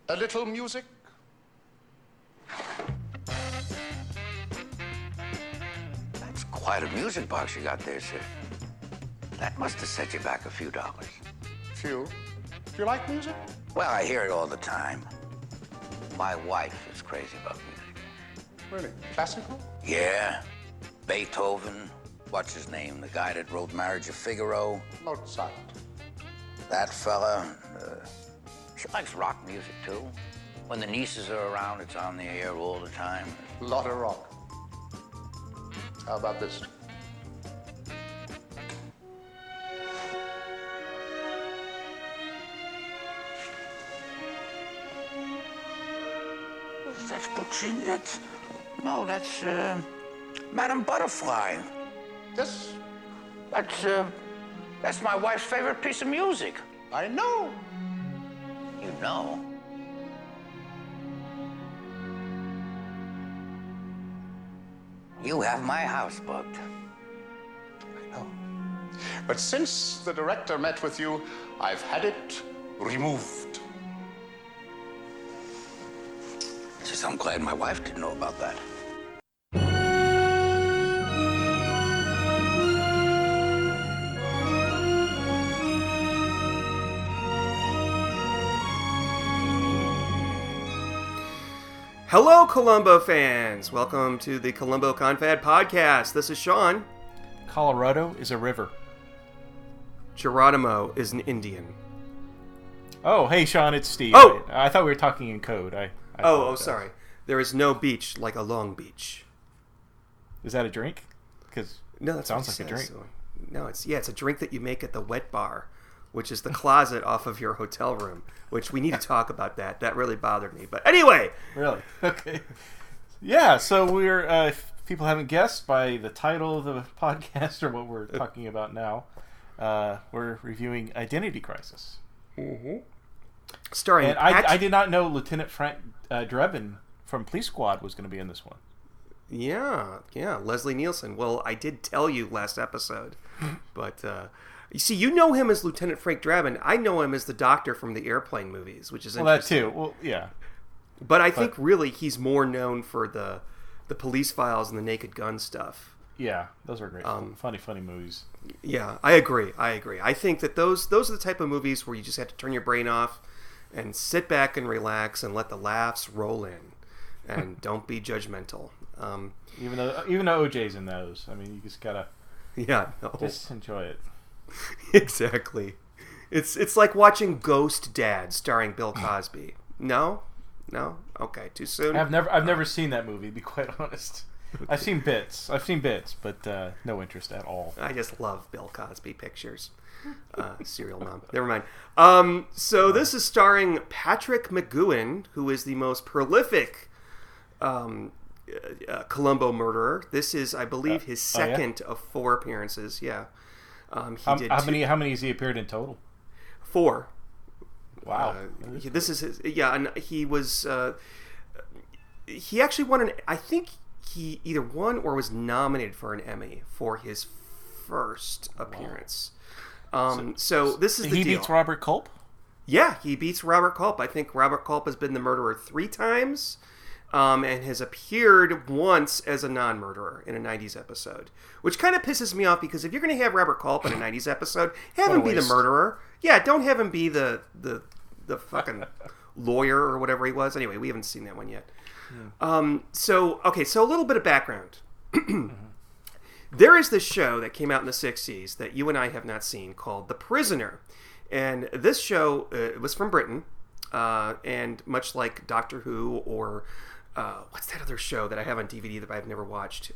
A little music? That's quite a music box you got there, sir. That must have set you back a few dollars. Few. Do you like music? Well, I hear it all the time. My wife is crazy about music. Really? Classical? Yeah. Beethoven. What's his name? The guy that wrote Marriage of Figaro. Mozart. That fella. She likes rock music, too. When the nieces are around, it's on the air all the time. A lot of rock. How about this? That's Puccini. That's Madame Butterfly. This? That's my wife's favorite piece of music. I know. You know? You have my house bugged. I know. But since the director met with you, I've had it removed. Just I'm glad my wife didn't know about that. Hello, Colombo fans! Welcome to the Colombo Confad podcast. This is Sean. Colorado is a river. Geronimo is an Indian. Oh, hey, Sean, it's Steve. Oh! I thought we were talking in code. I Sorry. There is no beach like a Long Beach. Is that a drink? Because no, that sounds like a drink. So. No, it's a drink that you make at the wet bar, which is the closet off of your hotel room, which we need to talk about that. That really bothered me. But anyway. Really? Okay. Yeah, so we're, if people haven't guessed by the title of the podcast or what we're talking about now, we're reviewing Identity Crisis. Mm-hmm. Starring and I did not know Lieutenant Frank Drebin from Police Squad was going to be in this one. Yeah, Leslie Nielsen. Well, I did tell you last episode, but you see, you know him as Lieutenant Frank Drebin. I know him as the Doctor from the Airplane movies, which is interesting. That too. Well, yeah. But I think really he's more known for the Police Files and the Naked Gun stuff. Yeah, those are great. Funny movies. Yeah, I agree. I think that those are the type of movies where you just have to turn your brain off and sit back and relax and let the laughs roll in, and don't be judgmental. Even though OJ's in those, I mean, you just gotta just enjoy it. Exactly. It's like watching Ghost Dad starring Bill Cosby. No, okay, too soon. I've never seen that movie. To be quite honest. Okay. I've seen bits, but no interest at all. I just love Bill Cosby pictures. Serial mom. Never mind. So this is starring Patrick McGoohan, who is the most prolific Colombo murderer. This is, I believe, his second of 4 appearances. Yeah. How many has he appeared in total? 4. Wow. This is his. Yeah, and he was. He actually won I think he either won or was nominated for an Emmy for his first appearance. So this is the deal. He beats Robert Culp? Yeah, he beats Robert Culp. I think Robert Culp has been the murderer 3 times, and has appeared once as a non-murderer in a 90s episode, which kind of pisses me off because if you're going to have Robert Culp in a 90s episode, have him be the murderer. Yeah, don't have him be the fucking lawyer or whatever he was. Anyway, we haven't seen that one yet. So a little bit of background. There is this show that came out in the 60s that you and I have not seen called The Prisoner. And this show was from Britain. And much like Doctor Who or what's that other show that I have on DVD that I've never watched?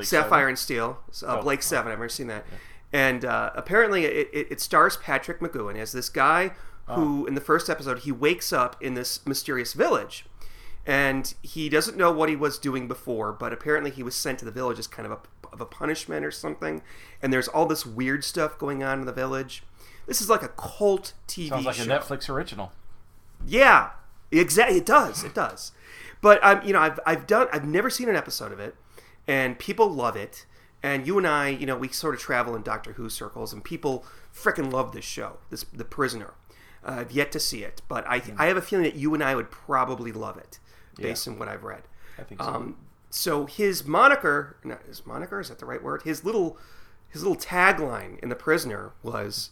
Sapphire and Steel. Blake 7. I've never seen that. Yeah. And apparently it stars Patrick McGoohan as this guy who, in the first episode, he wakes up in this mysterious village. And he doesn't know what he was doing before, but apparently he was sent to the village as kind of a punishment or something. And there's all this weird stuff going on in the village. This is like a cult TV show. Sounds like a Netflix original. Yeah, exactly. It does. But I've never seen an episode of it, and people love it. And you and I, we sort of travel in Doctor Who circles, and people frickin' love this show, The Prisoner. I've yet to see it, but I have a feeling that you and I would probably love it, based on what I've read. I think so. So his moniker, is that the right word? His little tagline in The Prisoner was,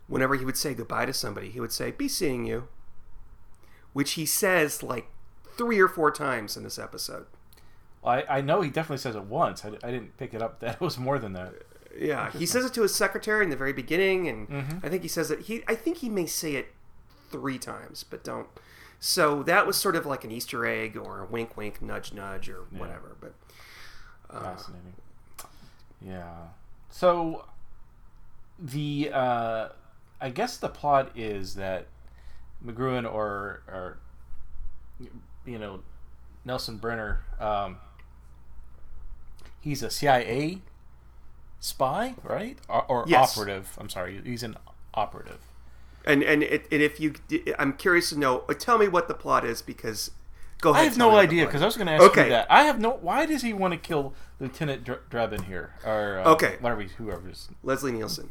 whenever he would say goodbye to somebody, he would say, "Be seeing you," which he says like 3 or 4 times in this episode. Well, I know he definitely says it once. I didn't pick it up that it was more than that. Yeah, he says it to his secretary in the very beginning, and I think he says it. I think he may say it 3 times, but don't. So that was sort of like an Easter egg or a wink, wink, nudge, nudge, or whatever. But fascinating. Yeah. So the I guess the plot is that McGoohan or Nelson Brenner, he's a CIA spy, right? Or yes. Operative. I'm sorry, he's an operative. And if you, I'm curious to know. Tell me what the plot is, because go ahead. I have no idea, because I was going to ask you that. I have no. Why does he want to kill Lieutenant Drebin here, or whoever's Leslie Nielsen?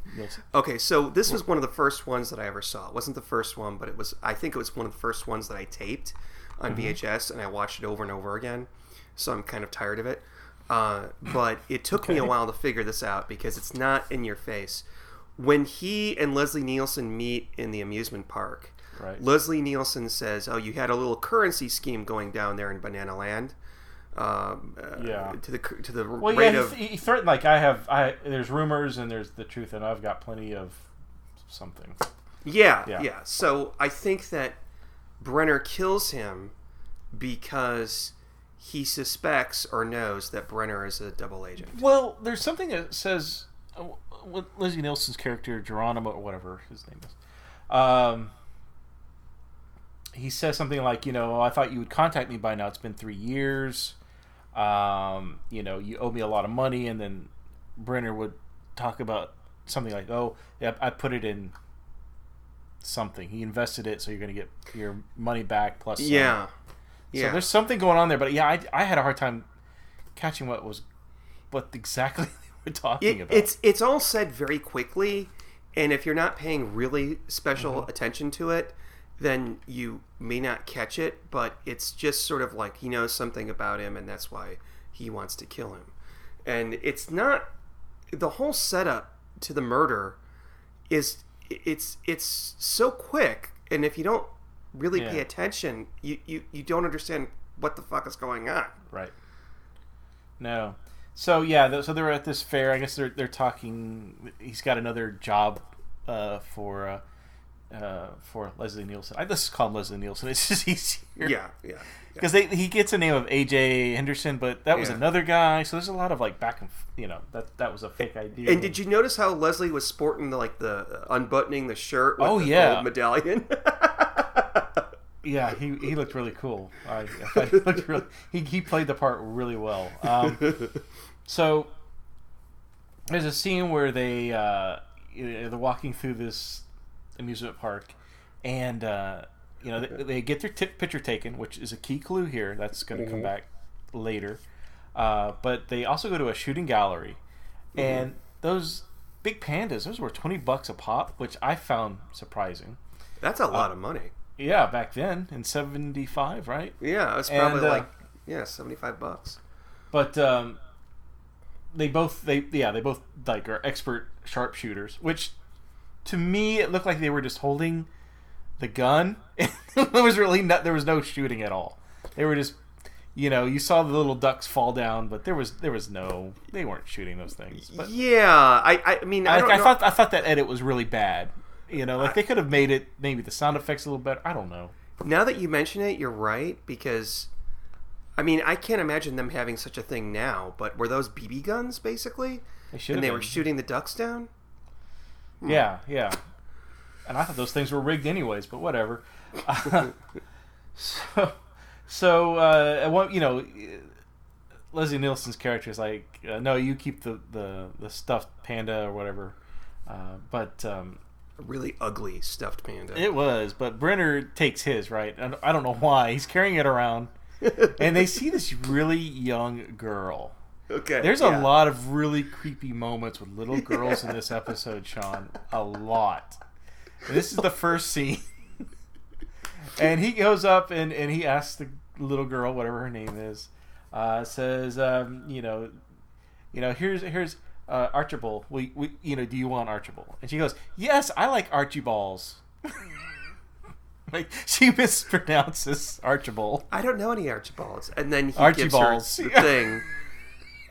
Okay, so this was one of the first ones that I ever saw. It wasn't the first one, but it was. I think it was one of the first ones that I taped on VHS, and I watched it over and over again. So I'm kind of tired of it. But it took me a while to figure this out, because it's not in your face. When he and Leslie Nielsen meet in the amusement park, Leslie Nielsen says, "Oh, you had a little currency scheme going down there in Banana Land." To the rate of he threatened, like, there's rumors and there's the truth, and I've got plenty of something. Yeah. So I think that Brenner kills him because he suspects or knows that Brenner is a double agent. Well, there's something that says. With Leslie Nielsen's character, Geronimo, or whatever his name is, he says something like, I thought you would contact me by now. It's been 3 years. You owe me a lot of money. And then Brenner would talk about something like, oh, yeah, I put it in something. He invested it, so you're going to get your money back plus some. Yeah. So there's something going on there. But yeah, I had a hard time catching what exactly we're talking about. It's all said very quickly, and if you're not paying really special attention to it, then you may not catch it, but it's just sort of like he knows something about him, and that's why he wants to kill him. And it's not the whole setup to the murder is it's so quick, and if you don't really pay attention, you don't understand what the fuck is going on. Right. No. So yeah, so they're at this fair. I guess they're talking. He's got another job for Leslie Nielsen. Let's just call him Leslie Nielsen. It's just easier. Yeah. Because he gets a name of A.J. Henderson, but that was another guy. So there's a lot of like back and that was a fake idea. And did you notice how Leslie was sporting the unbuttoning the shirt with the gold medallion? Yeah, he looked really cool. I thought he looked really. He played the part really well. So there's a scene where they're walking through this amusement park, and they get their picture taken, which is a key clue here. That's going to come back later. But they also go to a shooting gallery, and those big pandas, those were $20 a pop, which I found surprising. That's a lot of money. Yeah, back then in '75, right? Yeah, it was probably $75. But they both like are expert sharpshooters, which to me it looked like they were just holding the gun. There was no shooting at all. They were just, you saw the little ducks fall down, but there was no, they weren't shooting those things. But yeah, I mean I thought that edit was really bad. They could have made it maybe the sound effects a little better. I don't know. Now that you mention it, you're right, because I mean, I can't imagine them having such a thing now, but were those BB guns basically? They were shooting the ducks down? Yeah. And I thought those things were rigged anyways, but whatever. Leslie Nielsen's character is like, no, you keep the stuffed panda or whatever. A really ugly stuffed panda. It was, but Brenner takes his, right? And I don't know why. He's carrying it around. And they see this really young girl. Okay. There's a lot of really creepy moments with little girls in this episode, Sean. A lot. And this is the first scene. And he goes up and he asks the little girl, whatever her name is, says, here's Archibald. We do you want Archibald? And she goes, yes, I like Archibalds. Like, she mispronounces Archibald. I don't know any Archibalds. And then he Archibalds. gives her the thing.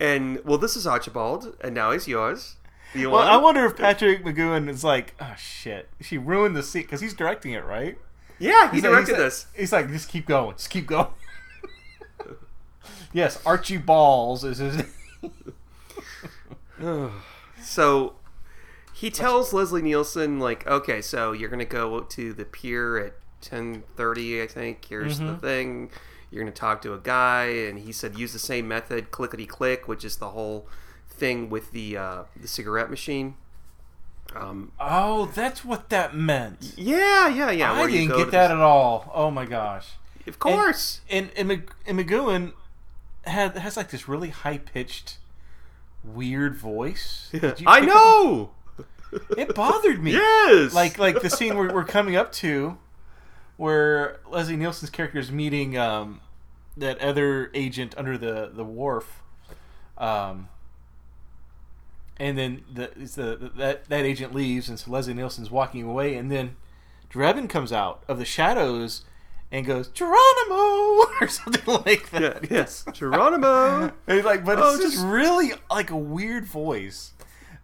And, well, this is Archibald, and now he's yours. I wonder if Patrick McGoohan is like, oh, shit. She ruined the scene, because he's directing it, right? Yeah, he directed this. He's like, just keep going. Just keep going. Yes, Archie Balls is his name. So he tells Leslie Nielsen, like, okay, so you're going to go to the pier at 10:30, I think. Here's the thing. You're going to talk to a guy, and he said use the same method, clickety-click, which is the whole thing with the cigarette machine. That's what that meant. Yeah. I didn't get that at all. Oh my gosh. Of course. And McGoohan has like this really high-pitched, weird voice. I know! It bothered me. Yes! Like the scene we're coming up to, where Leslie Nielsen's character is meeting that other agent under the wharf. And then that agent leaves, and so Leslie Nielsen's walking away, and then Drebin comes out of the shadows and goes, Geronimo! Or something like that. Yeah, yes, Geronimo! And it's just really like a weird voice.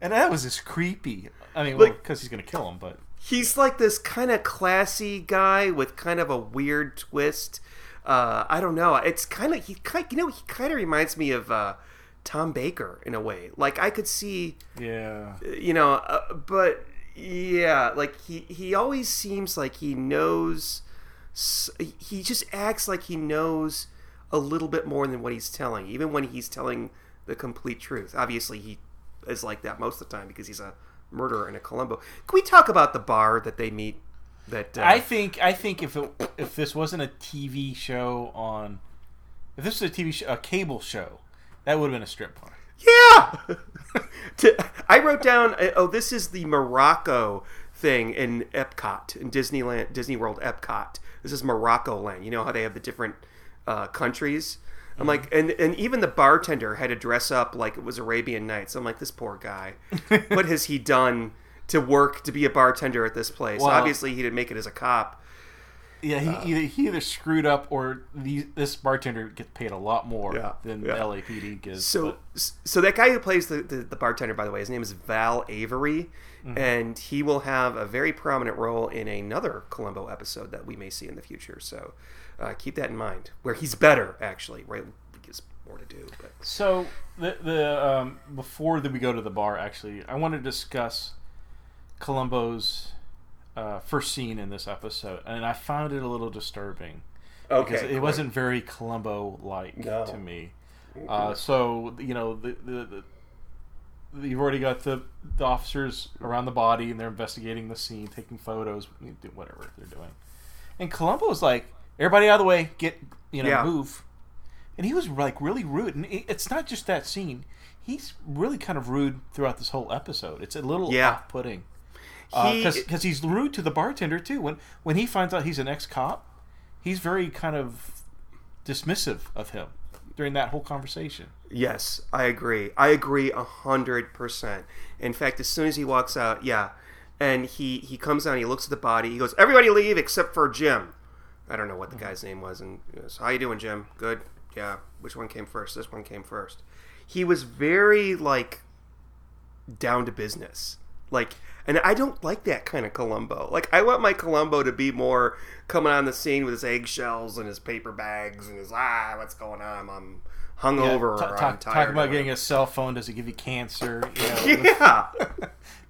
And that was just creepy. I mean, because he's going to kill him, but... He's like this kind of classy guy with kind of a weird twist. I don't know. It's kind of... He kind of reminds me of... Tom Baker in a way. Like I could see, but yeah, like he always seems like he knows. He just acts like he knows a little bit more than what he's telling, even when he's telling the complete truth. Obviously, he is like that most of the time because he's a murderer in a Colombo. Can we talk about the bar that they meet? That I think if this wasn't a TV show on, if this was a TV show, a cable show. That would have been a strip bar. Yeah! I wrote down, this is the Morocco thing in Epcot, in Disneyland, Disney World Epcot. This is Morocco land. You know how they have the different countries? I'm like, and even the bartender had to dress up like it was Arabian Nights. I'm like, this poor guy. What has he done to be a bartender at this place? Well, obviously, he didn't make it as a cop. Yeah, he either screwed up or this bartender gets paid a lot more than the LAPD gives. So that guy who plays the bartender, by the way, his name is Val Avery, and he will have a very prominent role in another Columbo episode that we may see in the future. So keep that in mind, where he's better, actually, right? He has more to do. But. So the before we go to the bar, actually, I want to discuss Columbo's... first scene in this episode, and I found it a little disturbing because it wasn't very Columbo-like to me. So you've already got the officers around the body, and they're investigating the scene, taking photos, whatever they're doing. And Columbo's like, "Everybody out of the way, move." And he was like really rude, and it's not just that scene. He's really kind of rude throughout this whole episode. It's a little off-putting. Because he's rude to the bartender too. When he finds out he's an ex-cop, he's very kind of dismissive of him during that whole conversation. Yes, I agree. 100%. In fact, as soon as he walks out, and he comes down, he looks at the body, he goes, "Everybody leave except for Jim." I don't know what the guy's name was, and he goes, "How you doing, Jim?" "Good." "Yeah." "Which one came first?" "This one came first." He was very down to business, and I don't like that kind of Columbo. I want my Columbo to be more coming on the scene with his eggshells and his paper bags and his, what's going on? I'm hungover or I'm tired. Talk about getting a cell phone. Does it give you cancer? Yeah.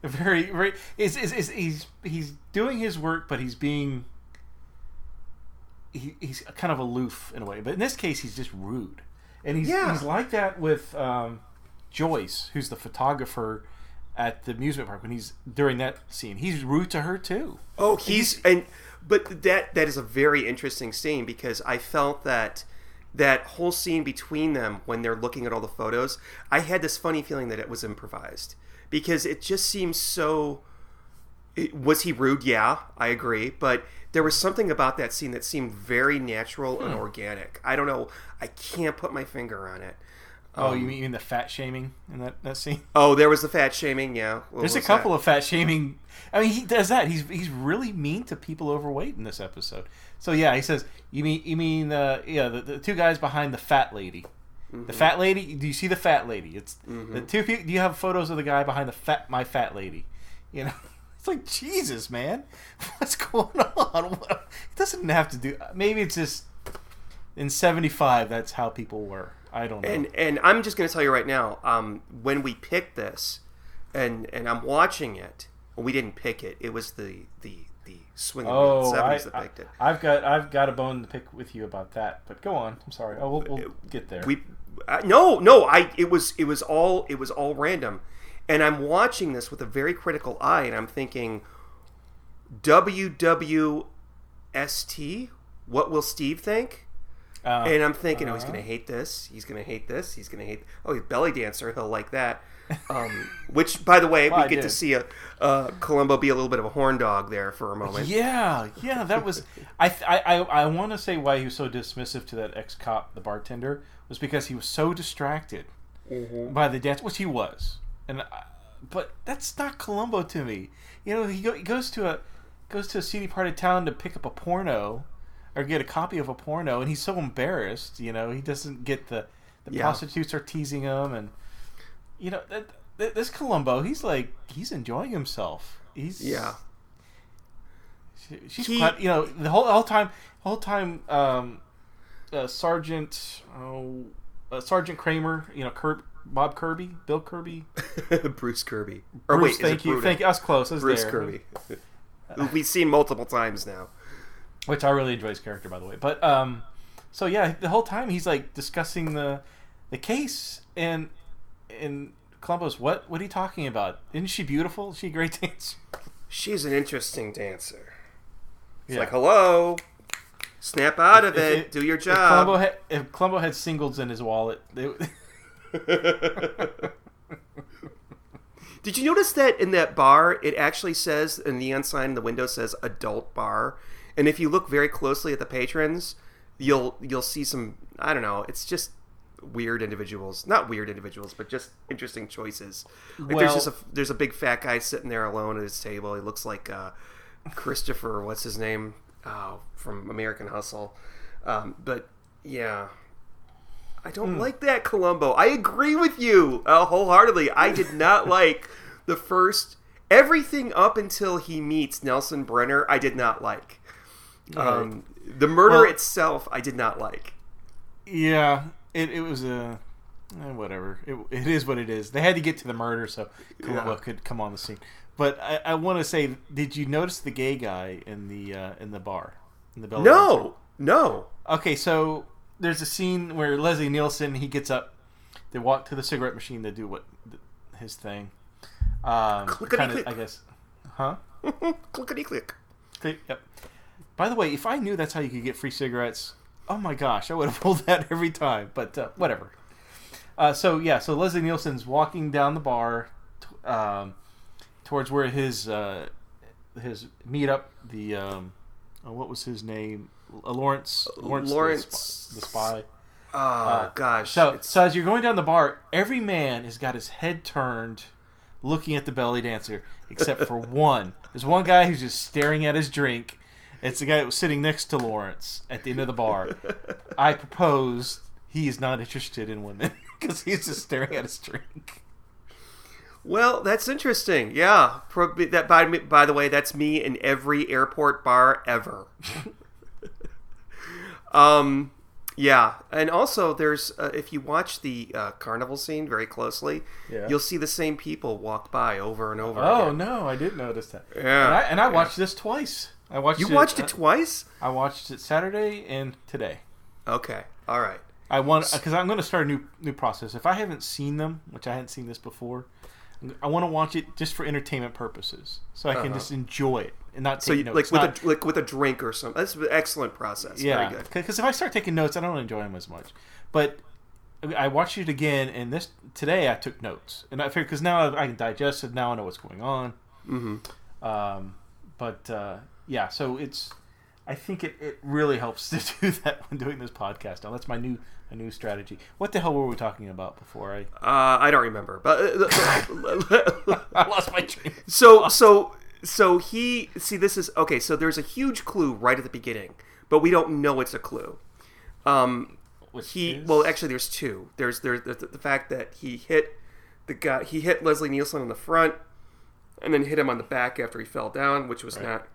Very, very. He's doing his work, but he's being... He's kind of aloof in a way. But in this case, he's just rude. And he's like that with Joyce, who's the photographer at the amusement park. When he's during that scene, he's rude to her too. Oh, but that is a very interesting scene because I felt that whole scene between them when they're looking at all the photos, I had this funny feeling that it was improvised because it just seems so. Was he rude? Yeah, I agree. But there was something about that scene that seemed very natural and organic. I don't know. I can't put my finger on it. Oh, you mean the fat shaming in that scene? Oh, there was the fat shaming. Yeah, there's a couple of fat shaming. I mean, he does that. He's really mean to people overweight in this episode. So yeah, he says, "You mean the two guys behind the fat lady, the fat lady? Do you see the fat lady? It's the two people. Do you have photos of the guy behind my fat lady? You know." It's like, Jesus, man. What's going on? It doesn't have to do... Maybe it's just... In 75, that's how people were. I don't know. And I'm just going to tell you right now, when we picked this, and I'm watching it, well, we didn't pick it. It was the swing of the 70s that picked it. I've got a bone to pick with you about that, but go on. I'm sorry. We'll get there. It was all random. And I'm watching this with a very critical eye, and I'm thinking, WWST? What will Steve think? And I'm thinking, he's going to hate this. He's going to hate this. He's going to hate... Oh, he's belly dancer. He'll like that. Which, by the way, we get to see Colombo be a little bit of a horn dog there for a moment. Yeah, that was... I want to say why he was so dismissive to that ex-cop, the bartender, was because he was so distracted by the dance, which he was. But that's not Columbo to me. You know, he goes to a seedy part of town to pick up a porno or get a copy of a porno, and he's so embarrassed. You know, he doesn't get the prostitutes are teasing him, and you know this Columbo, he's enjoying himself. She's quite, you know, the whole time Sergeant Kramer, you know, Bob Kirby, Bill Kirby, Bruce Kirby. Bruce, thank you. Us close. Bruce Kirby. We've seen multiple times now. Which I really enjoy his character, by the way. But so yeah, the whole time he's like discussing the case, and Columbo's, what are you talking about? Isn't she beautiful? Is she a great dancer? She's an interesting dancer. It's like, hello. Snap out of it. Do your job. If Columbo had singles in his wallet, Did you notice that in that bar, it actually says, a neon sign in the window says adult bar? And if you look very closely at the patrons, you'll see some, I don't know, it's just weird individuals. Not weird individuals, but just interesting choices. Like there's a big fat guy sitting there alone at his table. He looks like Christopher, what's his name? Oh, from American Hustle. But yeah, I don't like that Columbo. I agree with you wholeheartedly. I did not like the first... Everything up until he meets Nelson Brenner, I did not like. The murder itself, I did not like. Yeah, it was whatever. It is what it is. They had to get to the murder so Columbo could come on the scene. But I want to say, did you notice the gay guy in the bar? In the No. Okay, so there's a scene where Leslie Nielsen, he gets up, they walk to the cigarette machine to do his thing. Clickety-click. I guess. Huh? Clickety-click. Yep. By the way, if I knew that's how you could get free cigarettes, oh my gosh, I would have pulled that every time. But whatever. So Leslie Nielsen's walking down the bar towards where his meetup, what was his name? Lawrence the spy. Oh gosh. So as you're going down the bar, every man has got his head turned, looking at the belly dancer, except for one. There's one guy who's just staring at his drink. It's the guy that was sitting next to Lawrence at the end of the bar. I propose he is not interested in women because he's just staring at his drink. Well, that's interesting. Yeah. That by the way, that's me in every airport bar ever. Yeah, and also there's if you watch the carnival scene very closely, you'll see the same people walk by over and over again. Oh no, I did notice that. Yeah, and I watched this twice. You watched it twice? I watched it Saturday and today. Okay, all right. Because I'm going to start a new process. If I haven't seen them, which I hadn't seen this before, I want to watch it just for entertainment purposes, so I can just enjoy it and not take notes. Like with a drink or something. That's an excellent process. Yeah, very good. Because if I start taking notes, I don't enjoy them as much. But I watched it again, and today I took notes, and I figured because now I can digest it. Now I know what's going on. Mm-hmm. Yeah, so I think it really helps to do that when doing this podcast. Now that's my new strategy. What the hell were we talking about before I don't remember, but I lost my train. So he this is okay. So there's a huge clue right at the beginning, but we don't know it's a clue. Well, actually, there's two. There's the fact that he hit the guy. He hit Leslie Nielsen on the front, and then hit him on the back after he fell down, which was not.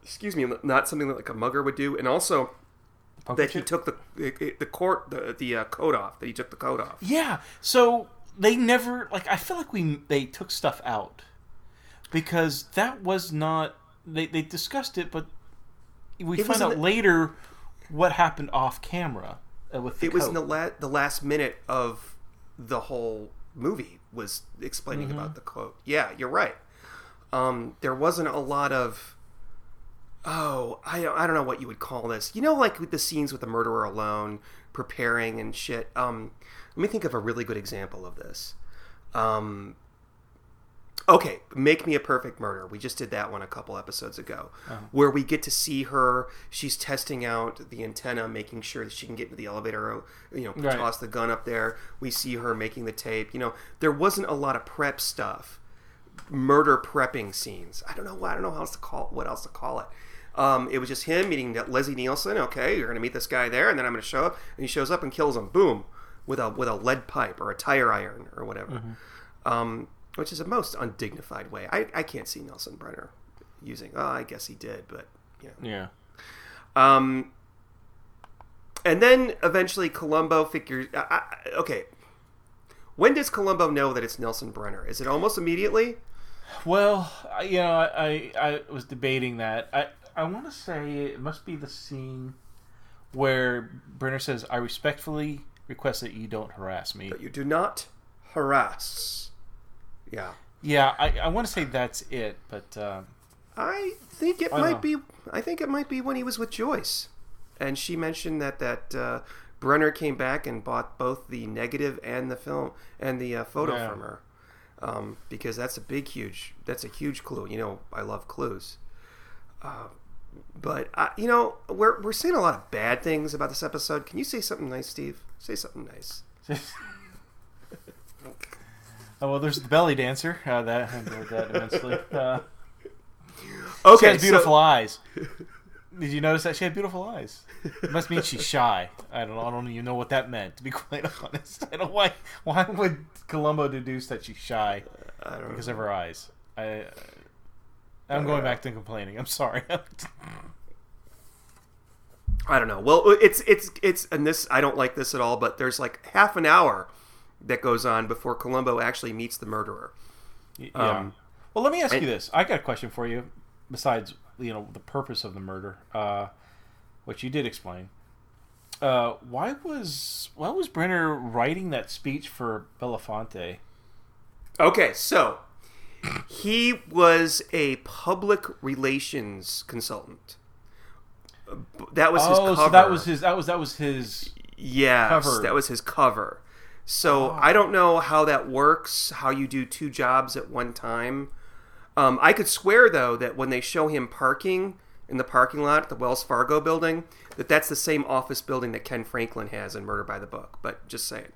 Excuse me, not something that like a mugger would do, and also that he took the coat off. That he took the coat off. Yeah. So they never I feel like they took stuff out because that was not they discussed it, but we find out later what happened off camera with the coat. It was in the last minute of the whole movie was explaining about the coat. Yeah, you're right. There wasn't a lot of. Oh, I don't know what you would call this. You know, like with the scenes with the murderer alone, preparing and shit. Let me think of a really good example of this. Okay, Make Me a Perfect Murder. We just did that one a couple episodes ago, where we get to see her. She's testing out the antenna, making sure that she can get into the elevator. Toss the gun up there. We see her making the tape. There wasn't a lot of prep stuff, murder prepping scenes. I don't know what else to call it. It was just him meeting Leslie Nielsen. Okay, you're going to meet this guy there, and then I'm going to show up. And he shows up and kills him. Boom, with a lead pipe or a tire iron or whatever. Which is a most undignified way. I can't see Nelson Brenner using. Oh, I guess he did, but yeah. And then eventually Colombo figures. Okay, when does Colombo know that it's Nelson Brenner? Is it almost immediately? Well, I was debating that. I want to say it must be the scene where Brenner says, "I respectfully request that you don't harass me." That you do not harass. Yeah. Yeah, I want to say that's it, but I think it might be. I think it might be when he was with Joyce, and she mentioned that Brenner came back and bought both the negative and the film and the photo from her, because that's a huge clue. I love clues. But we're saying a lot of bad things about this episode. Can you say something nice, Steve? Say something nice. Oh, well, there's the belly dancer. That I enjoyed that immensely. Okay, she has beautiful eyes. Did you notice that she had beautiful eyes? It must mean she's shy. I don't even know what that meant, to be quite honest. I don't know why would Colombo deduce that she's shy because of her eyes. I'm going back to complaining. I'm sorry. I don't know. Well, it's and this I don't like this at all, but there's like half an hour that goes on before Colombo actually meets the murderer. Yeah. Well, let me ask you this. I got a question for you. Besides, the purpose of the murder, which you did explain. Why was Brenner writing that speech for Belafonte? Okay, so he was a public relations consultant. That was his cover. So that was his. Yes, cover. That was his cover. So I don't know how that works. How you do two jobs at one time. I could swear though that when they show him parking in the parking lot at the Wells Fargo building, that's the same office building that Ken Franklin has in Murder by the Book. But just saying.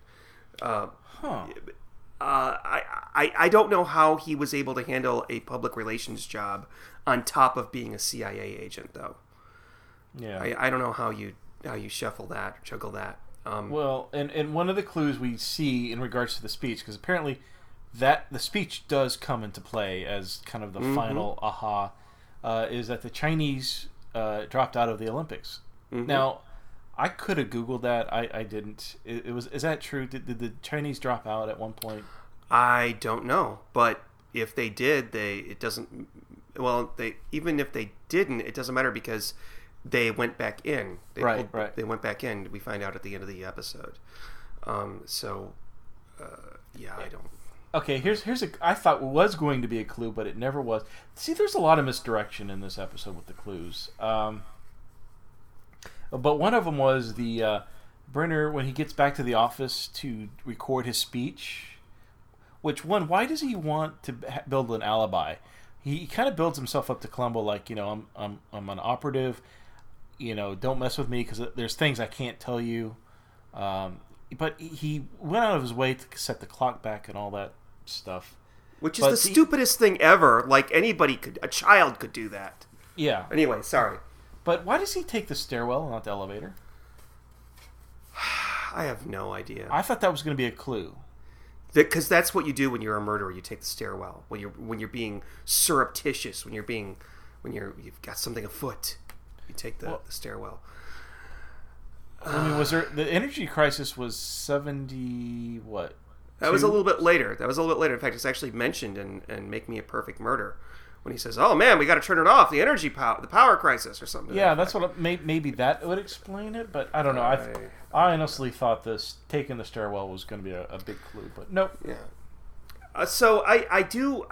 I don't know how he was able to handle a public relations job on top of being a CIA agent, though. Yeah, I don't know how you juggle that. Well, and one of the clues we see in regards to the speech, because apparently that the speech does come into play as kind of the final aha, is that the Chinese dropped out of the Olympics. Mm-hmm. Now, I could have Googled that. I didn't. Is that true? Did the Chinese drop out at one point? I don't know, but if they did, even if they didn't, it doesn't matter because they went back in. Right. They went back in. We find out at the end of the episode. I don't. Okay, here's I thought it was going to be a clue, but it never was. See, there's a lot of misdirection in this episode with the clues. But one of them was the Brenner, when he gets back to the office to record his speech. Why does he want to build an alibi? he kind of builds himself up to Colombo like, I'm an operative. Don't mess with me because there's things I can't tell you. But he went out of his way to set the clock back and all that stuff. Which is the stupidest thing ever. Like, a child could do that. Yeah. Anyway, sorry. But why does he take the stairwell, not the elevator? I have no idea. I thought that was going to be a clue. Because that's what you do when you're a murderer. You take the stairwell. When you're being surreptitious. When you've got something afoot, you take the stairwell. I mean, was there the energy crisis was 70 what? That was a little bit later. In fact, it's actually mentioned in Make Me a Perfect Murder when he says, "Oh man, we got to turn it off. The power crisis or something." Yeah, that's what maybe that would explain it, but I don't know. I honestly thought taking the stairwell was going to be a big clue, but nope. Yeah. So I do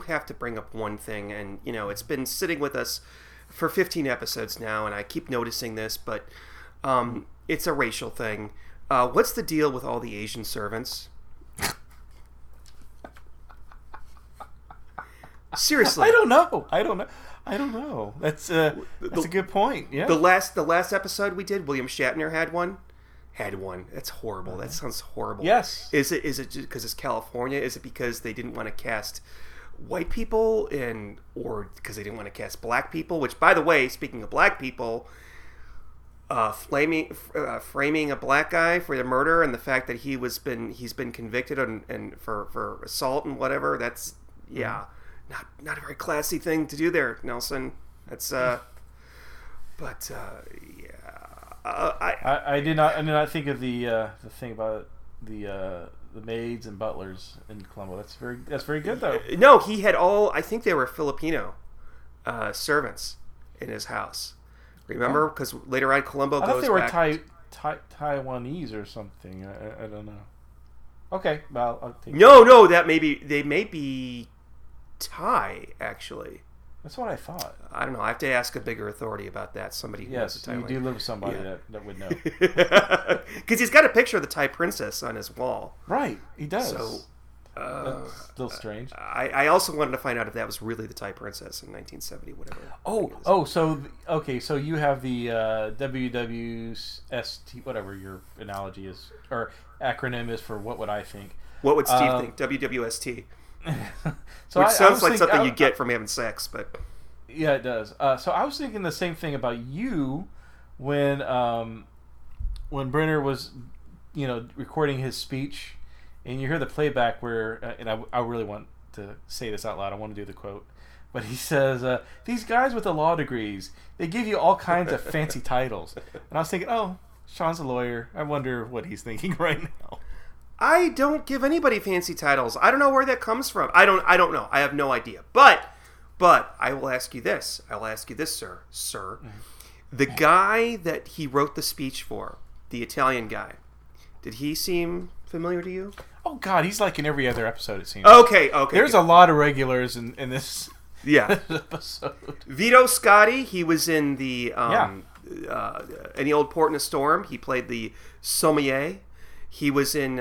have to bring up one thing, and it's been sitting with us for 15 episodes now, and I keep noticing this, but it's a racial thing. What's the deal with all the Asian servants? Seriously, I don't know. That's a good point. Yeah. The last episode we did, William Shatner had one. That's horrible. That sounds horrible. Yes. Is it because it's California? Is it because they didn't want to cast white people or because they didn't want to cast black people? Which, by the way, speaking of black people, framing a black guy for the murder and the fact that he's been convicted and for assault and whatever. That's not a very classy thing to do there, Nelson. That's I did not think of the thing about the maids and butlers in Colombo. That's very good though. No, he had I think they were Filipino servants in his house. Remember, because later on Colombo goes back. I thought they were Taiwanese or something. I don't know. Okay, well, I'll take No, they may be Thai actually. That's what I thought. I don't know. I have to ask a bigger authority about that. Somebody who has a Thai. You do live with somebody that would know. Because he's got a picture of the Thai princess on his wall. Right, he does. So that's still strange. I also wanted to find out if that was really the Thai princess in 1970, whatever. So you have the WWST, whatever your analogy is, or acronym is for what would I think? What would Steve think? WWST. Which sounds like something you get from having sex, but yeah, it does. So I was thinking the same thing about you when Brenner was, recording his speech, and you hear the playback where, and I really want to say this out loud. I want to do the quote, but he says, "These guys with the law degrees, they give you all kinds of fancy titles," and I was thinking, oh, Sean's a lawyer. I wonder what he's thinking right now. I don't give anybody fancy titles. I don't know where that comes from. I don't know. I have no idea. But I will ask you this. Sir. Mm-hmm. The guy that he wrote the speech for, the Italian guy, did he seem familiar to you? Oh God, he's like in every other episode it seems. Okay. There's a lot of regulars in this. Yeah. Episode. Vito Scotti, he was in the Any Old Port in a Storm. He played the sommelier. He was in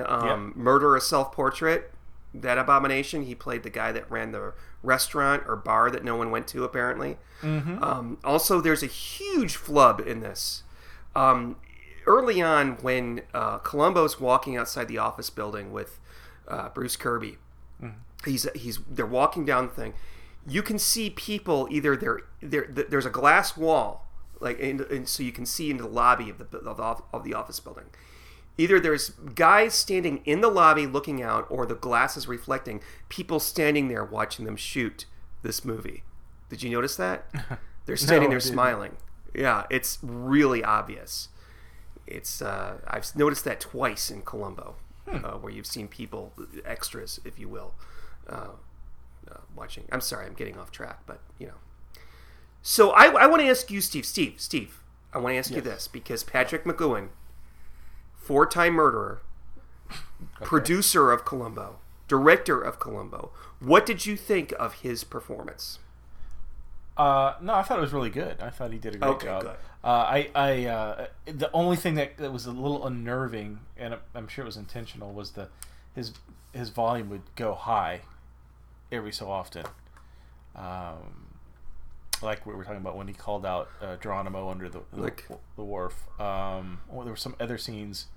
Murder: A Self-Portrait, that abomination. He played the guy that ran the restaurant or bar that no one went to, apparently. Mm-hmm. Also, there's a huge flub in this. Early on, when Columbo's walking outside the office building with Bruce Kirby, they're walking down the thing. You can see people either there's a glass wall, and so you can see into the lobby of the office building. Either there's guys standing in the lobby looking out, or the glass is reflecting people standing there watching them shoot this movie. Did you notice that? They're standing there smiling. Yeah, it's really obvious. It's I've noticed that twice in Colombo, where you've seen people, extras, if you will, watching. I'm sorry, I'm getting off track, but So I want to ask you, Steve. I want to ask you this because Patrick McGoohan, 4-time murderer, producer of Colombo, director of Colombo. What did you think of his performance? No, I thought it was really good. I thought he did a great job. Good. The only thing that was a little unnerving, and I'm sure it was intentional, was his volume would go high every so often. like we were talking about when he called out Geronimo under the wharf. There were some other scenes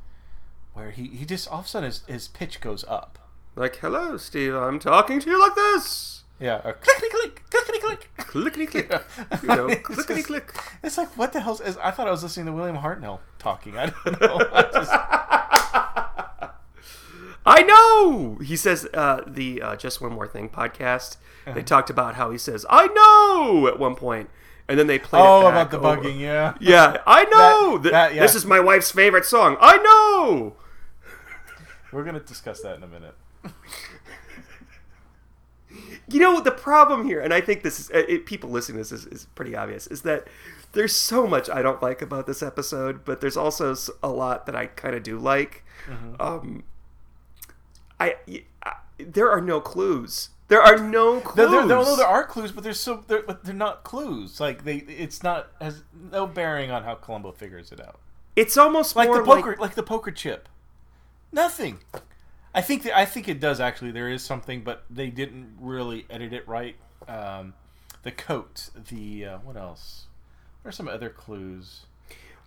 where he just all of a sudden his pitch goes up. Like, hello, Steve, I'm talking to you like this. Yeah, or clickety-click, clickety-click. Clickety-click. Yeah. You know, clickety-click. It's like, what the hell? I thought I was listening to William Hartnell talking. I don't know. I know! He says, the Just One More Thing podcast, they talked about how he says, I know! At one point. And then they played it back. About the bugging, yeah. Yeah, I know! Yeah. This is my wife's favorite song. I know! We're going to discuss that in a minute. You know, the problem here, and I think this is, people listening to this is pretty obvious, is that there's so much I don't like about this episode, but there's also a lot that I kind of do like. Mm-hmm. There are no clues. There are no clues. There are clues, but they're not clues. Like it's not has no bearing on how Colombo figures it out. It's almost like more the poker chip. Nothing. I think it does actually. There is something, but they didn't really edit it right. The coat. What else? There's some other clues.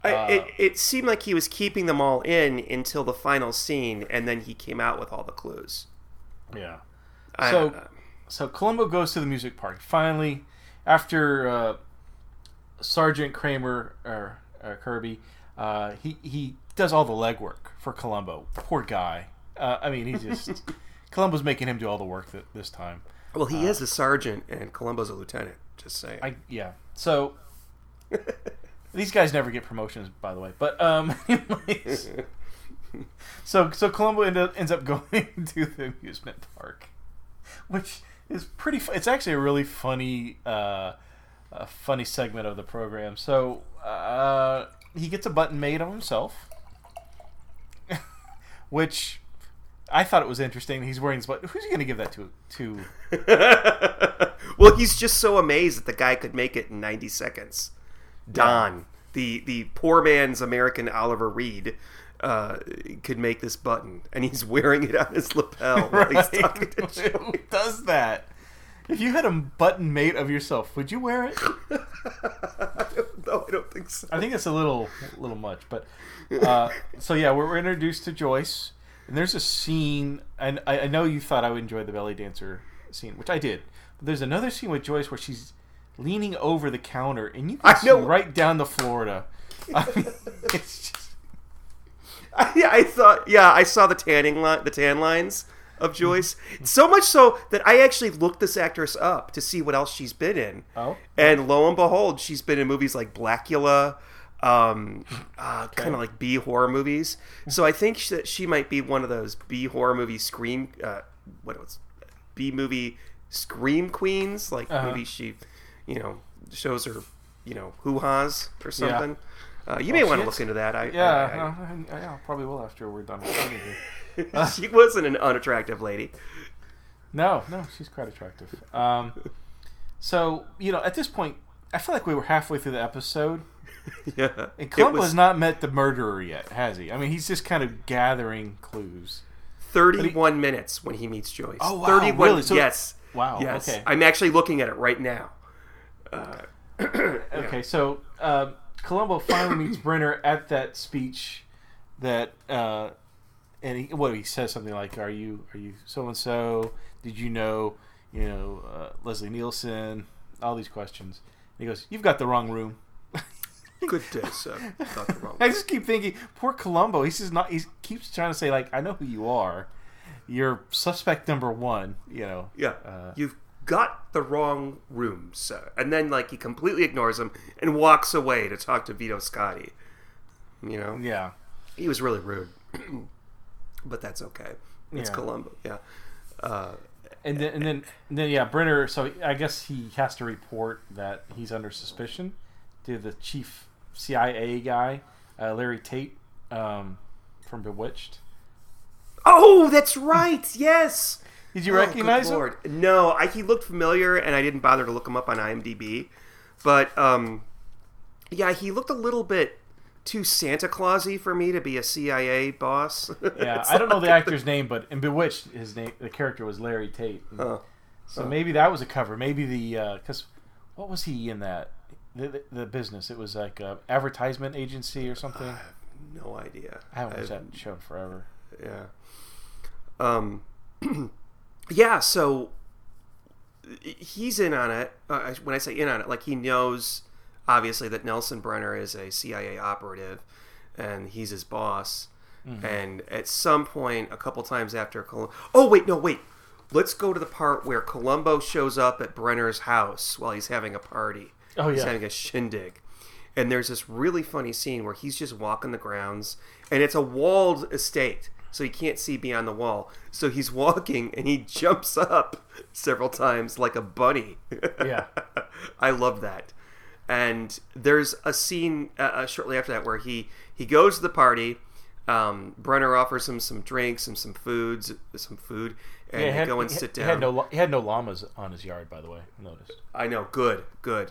It seemed like he was keeping them all in until the final scene, and then he came out with all the clues. Yeah. So Colombo goes to the music park. Finally, after Sergeant Kramer or Kirby, he does all the legwork for Colombo. Poor guy. I mean, he's just Colombo's making him do all the work this time. Well, he is a sergeant, and Colombo's a lieutenant. Just saying. So these guys never get promotions, by the way. But anyways, so Colombo ends up going to the amusement park, which is pretty. It's actually a really funny, funny segment of the program. So he gets a button made of himself, which I thought it was interesting. He's wearing this button. Who's he going to give that to? Well, he's just so amazed that the guy could make it in 90 seconds. Don, the poor man's American Oliver Reed, could make this button, and he's wearing it on his lapel while he's talking to Joey. Who does that? If you had a button made of yourself, would you wear it? No, I don't think so. I think it's a little much, but so yeah, we're introduced to Joyce, and there's a scene, and I know you thought I would enjoy the belly dancer scene, which I did. But there's another scene with Joyce where she's leaning over the counter, and you can see right down to Florida. I mean, it's just... I saw the tan lines of Joyce. So much so that I actually looked this actress up to see what else she's been in. Oh. And lo and behold, she's been in movies like Blackula, kind of like B horror movies. So I think that she might be one of those B horror movie B movie scream queens. Like maybe she, shows her, hoo-has or something. Yeah. You may want to look into that. I probably will after we're done with it. She wasn't an unattractive lady. No, she's quite attractive. So, at this point, I feel like we were halfway through the episode. Yeah. And Columbo has not met the murderer yet, has he? I mean, he's just kind of gathering clues. 31 minutes when he meets Joyce. Oh, wow. 31, really? So, yes. Wow. Yes. Okay. I'm actually looking at it right now. Okay, so Columbo finally meets Brenner at that speech that... and he says something like, "Are you so and so? Did you know Leslie Nielsen?" All these questions. And he goes, "You've got the wrong room." Good day, sir. Got the wrong room. I just keep thinking, poor Columbo. He keeps trying to say like, "I know who you are. You're suspect number one." Yeah. You've got the wrong room, sir. And then he completely ignores him and walks away to talk to Vito Scotti. Yeah. He was really rude. But that's okay. It's Columbo, yeah. And then, Brenner. So I guess he has to report that he's under suspicion to the chief CIA guy, Larry Tate, from Bewitched. Oh, that's right. Yes. Did you recognize him? No, he looked familiar, and I didn't bother to look him up on IMDb. But he looked a little bit too Santa Clausy for me to be a CIA boss. Yeah, I don't know the actor's name, but in Bewitched, the character was Larry Tate. So maybe that was a cover. Maybe because what was he in that? The business. It was like a advertisement agency or something. I have no idea. I haven't watched that show forever. Yeah. Yeah. So he's in on it. When I say in on it, like he knows obviously that Nelson Brenner is a CIA operative, and he's his boss. Mm-hmm. And at some point, a couple times after Colombo... Oh, wait. Let's go to the part where Colombo shows up at Brenner's house while he's having a party. Oh, yeah. He's having a shindig. And there's this really funny scene where he's just walking the grounds, and it's a walled estate, so he can't see beyond the wall. So he's walking, and he jumps up several times like a bunny. Yeah. I love that. And there's a scene shortly after that where he goes to the party. Brenner offers him some drinks and some food, and they go and sit down. He had no llamas on his yard, by the way. I noticed. I know, good.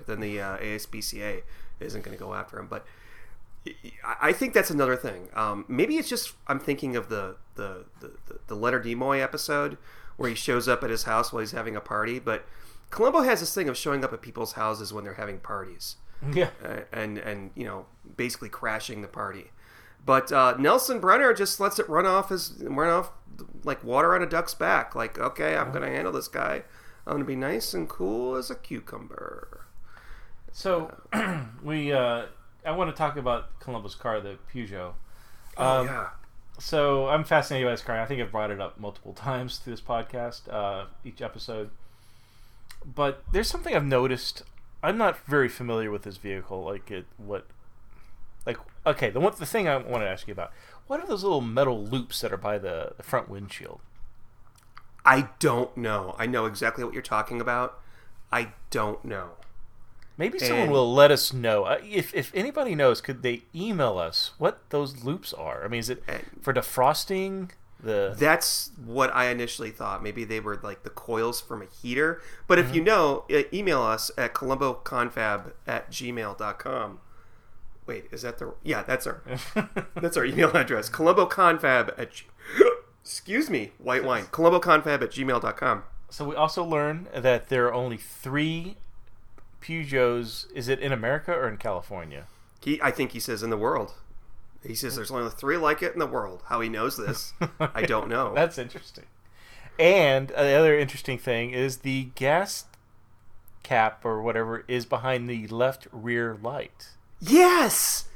Then the ASPCA isn't going to go after him, but I think that's another thing. Maybe it's just I'm thinking of the Leonard Nimoy episode where he shows up at his house while he's having a party, but Columbo has this thing of showing up at people's houses when they're having parties. Yeah, and basically crashing the party. But Nelson Brenner just lets it run off like water on a duck's back. Like, okay, I'm going to handle this guy. I'm going to be nice and cool as a cucumber. So I want to talk about Colombo's car, the Peugeot. Yeah. So I'm fascinated by this car. I think I've brought it up multiple times through this podcast, each episode. But there's something I've noticed. I'm not very familiar with this vehicle. The thing I want to ask you about, what are those little metal loops that are by the front windshield? I don't know. I know exactly what you're talking about. I don't know. Maybe someone will let us know. If anybody knows, could they email us what those loops are? I mean, is it for defrosting? That's what I initially thought. Maybe they were like the coils from a heater. But if you know, email us at colomboconfab@gmail.com. Wait, is that the... Yeah, that's our email address. colomboconfab excuse me, white wine. colomboconfab@gmail.com. So we also learned that there are only 3 Peugeots. Is it in America or in California? I think he says in the world. He says there's only 3 like it in the world. How he knows this, I don't know. That's interesting. And the other interesting thing is the gas cap or whatever is behind the left rear light. Yes!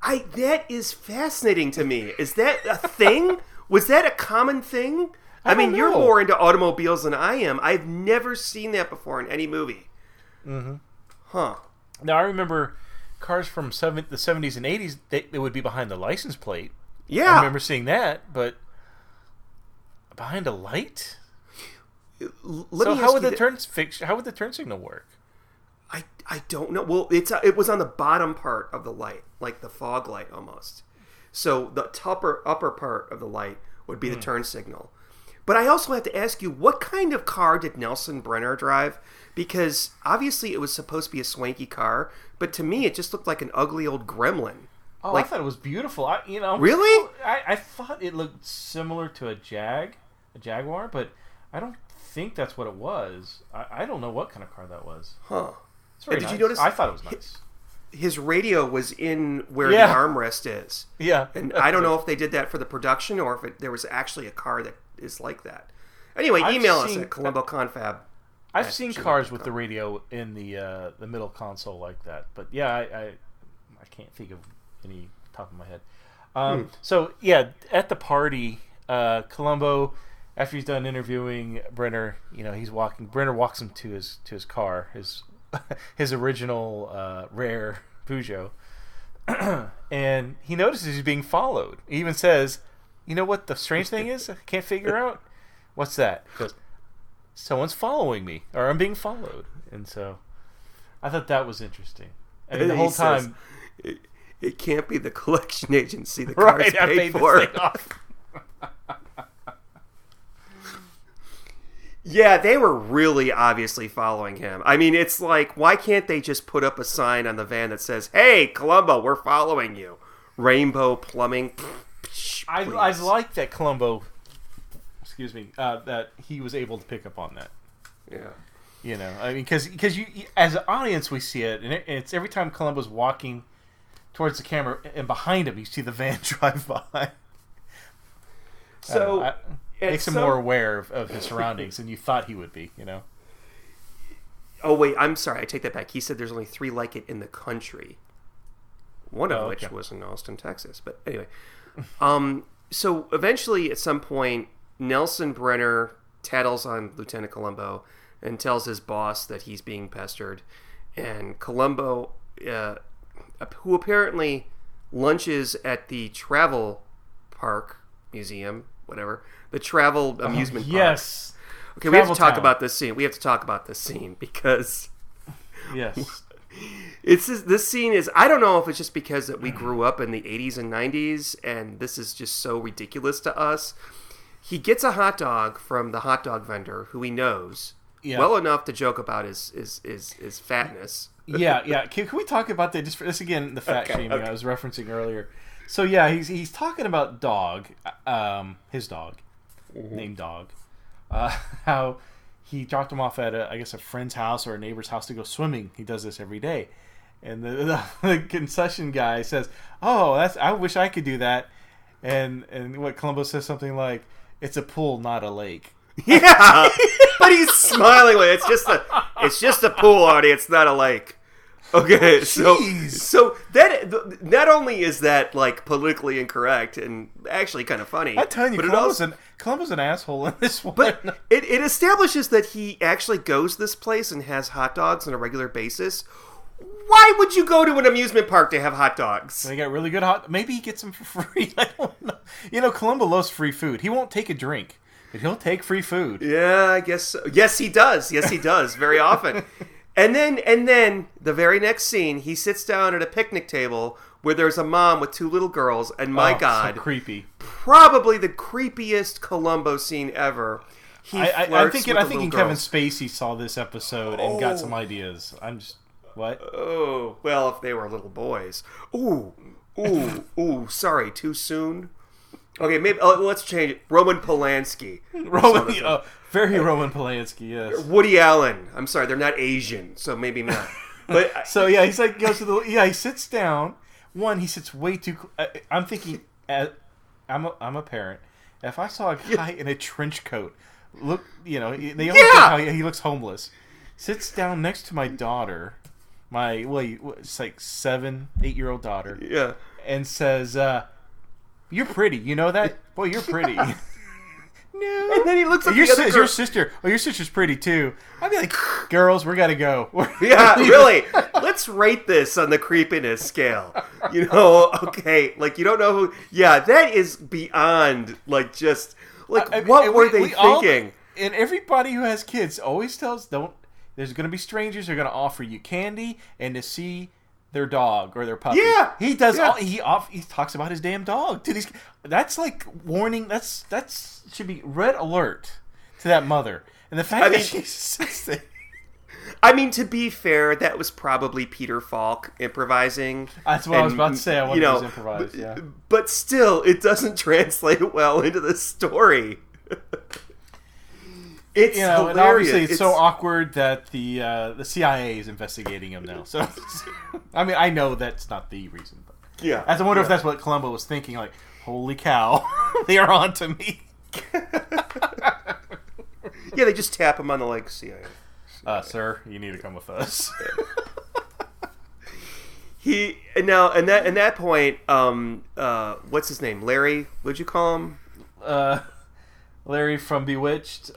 That is fascinating to me. Is that a thing? Was that a common thing? I mean, you're more into automobiles than I am. I've never seen that before in any movie. Mm-hmm. Huh. Now, I remember cars from the 70s and 80s, they would be behind the license plate. Yeah. I remember seeing that, but behind a light? How would the turn signal work? I don't know. Well, it was on the bottom part of the light, like the fog light almost. So the upper part of the light would be the turn signal. But I also have to ask you, what kind of car did Nelson Brenner drive? Because obviously it was supposed to be a swanky car, but to me it just looked like an ugly old gremlin. Oh, I thought it was beautiful. Really? I thought it looked similar to a Jaguar, but I don't think that's what it was. I don't know what kind of car that was. Huh. Did you notice? I thought it was nice. His radio was in where the armrest is. Yeah. And I don't know if they did that for the production or if there was actually a car that is like that. Anyway, email us at colomboconfab. I've seen cars with the radio in the middle console like that, but yeah, I can't think of any top of my head. So yeah, at the party, Colombo, after he's done interviewing Brenner, he's walking. Brenner walks him to his car, his original rare Peugeot, and he notices he's being followed. He even says, "You know what the strange thing is? I can't figure out what's that." He goes, "Someone's following me, or I'm being followed." And so, I thought that was interesting. I mean, the whole time, it can't be the collection agency the car's paid for. This thing off. Yeah, they were really obviously following him. I mean, it's like, why can't they just put up a sign on the van that says, "Hey, Colombo, we're following you. Rainbow Plumbing." I like that Colombo, that he was able to pick up on that. Yeah. You know, I mean, because you as an audience we see it, and it's every time Columbo's walking towards the camera, and behind him you see the van drive by. So makes him more aware of his surroundings than you thought he would be. You know. Oh wait, I'm sorry. I take that back. He said there's only 3 like it in the country. One of which was in Austin, Texas. But anyway, so eventually, at some point, Nelson Brenner tattles on Lieutenant Colombo and tells his boss that he's being pestered, and Colombo, who apparently lunches at the travel park museum, whatever, the travel amusement park. Yes. Okay, we have to talk about this scene. We have to talk about this scene because yes, this scene is. I don't know if it's just because that we grew up in the 80s and 90s, and this is just so ridiculous to us. He gets a hot dog from the hot dog vendor who he knows well enough to joke about his fatness. Yeah. Can we talk about that? Just for this again, the fat shaming I was referencing earlier. So yeah, he's talking about Dog, his dog, named Dog. How he dropped him off at a friend's house or a neighbor's house to go swimming. He does this every day, and the concession guy says, "Oh, I wish I could do that." And what Columbo says something like, "It's a pool, not a lake." Yeah, but he's smiling like it's just a pool, Artie. It's not a lake. Okay, so that not only is that like politically incorrect and actually kind of funny, I'm telling you, Columbo's an asshole in this one. But it establishes that he actually goes to this place and has hot dogs on a regular basis. Why would you go to an amusement park to have hot dogs? They got really good maybe he gets them for free. I don't know. You know, Columbo loves free food. He won't take a drink, but he'll take free food. Yeah, I guess so. Yes, he does. Very often. And then the very next scene, he sits down at a picnic table where there's a mom with 2 little girls, and my God, so creepy. Probably the creepiest Columbo scene ever. I'm thinking Kevin Spacey saw this episode and got some ideas. I'm just what? Oh, well, if they were little boys. Ooh, sorry, too soon. Okay, maybe let's change it. Roman Polanski. Very Roman Polanski, yes. Woody Allen. I'm sorry, they're not Asian, so maybe not. But so yeah, he's like goes to he sits down. He sits way too. I'm thinking, I'm a parent. If I saw a guy in a trench coat, look, they always say how he looks homeless. Sits down next to my daughter, it's like 7-8-year-old daughter. Yeah, and says, "You're pretty. You know that? Boy, you're pretty." No. And then he looks at your sister. Oh, your sister's pretty too. I'd be like, girls, we gotta go. Yeah, really. Let's rate this on the creepiness scale. Okay, like you don't know who. Yeah, that is beyond like just like what were they thinking? And everybody who has kids always tells there's gonna be strangers who are gonna offer you candy and to see their dog or their puppy. Yeah, he does. Yeah. He talks about his damn dog to these. That's like warning. That's should be red alert to that mother. And the fact that she sits there. I mean, to be fair, that was probably Peter Falk improvising. That's what I was about to say. I wonder if it was improvised. Yeah, but still, it doesn't translate well into the story. It's hilarious. And obviously it's so awkward that the CIA is investigating him now. So, I mean, I know that's not the reason, but yeah, I wonder if that's what Columbo was thinking. Like, holy cow, they are on to me. Yeah, they just tap him on the leg. CIA. Sir, you need to come with us. At that point, what's his name? Larry? What'd you call him? Larry from Bewitched.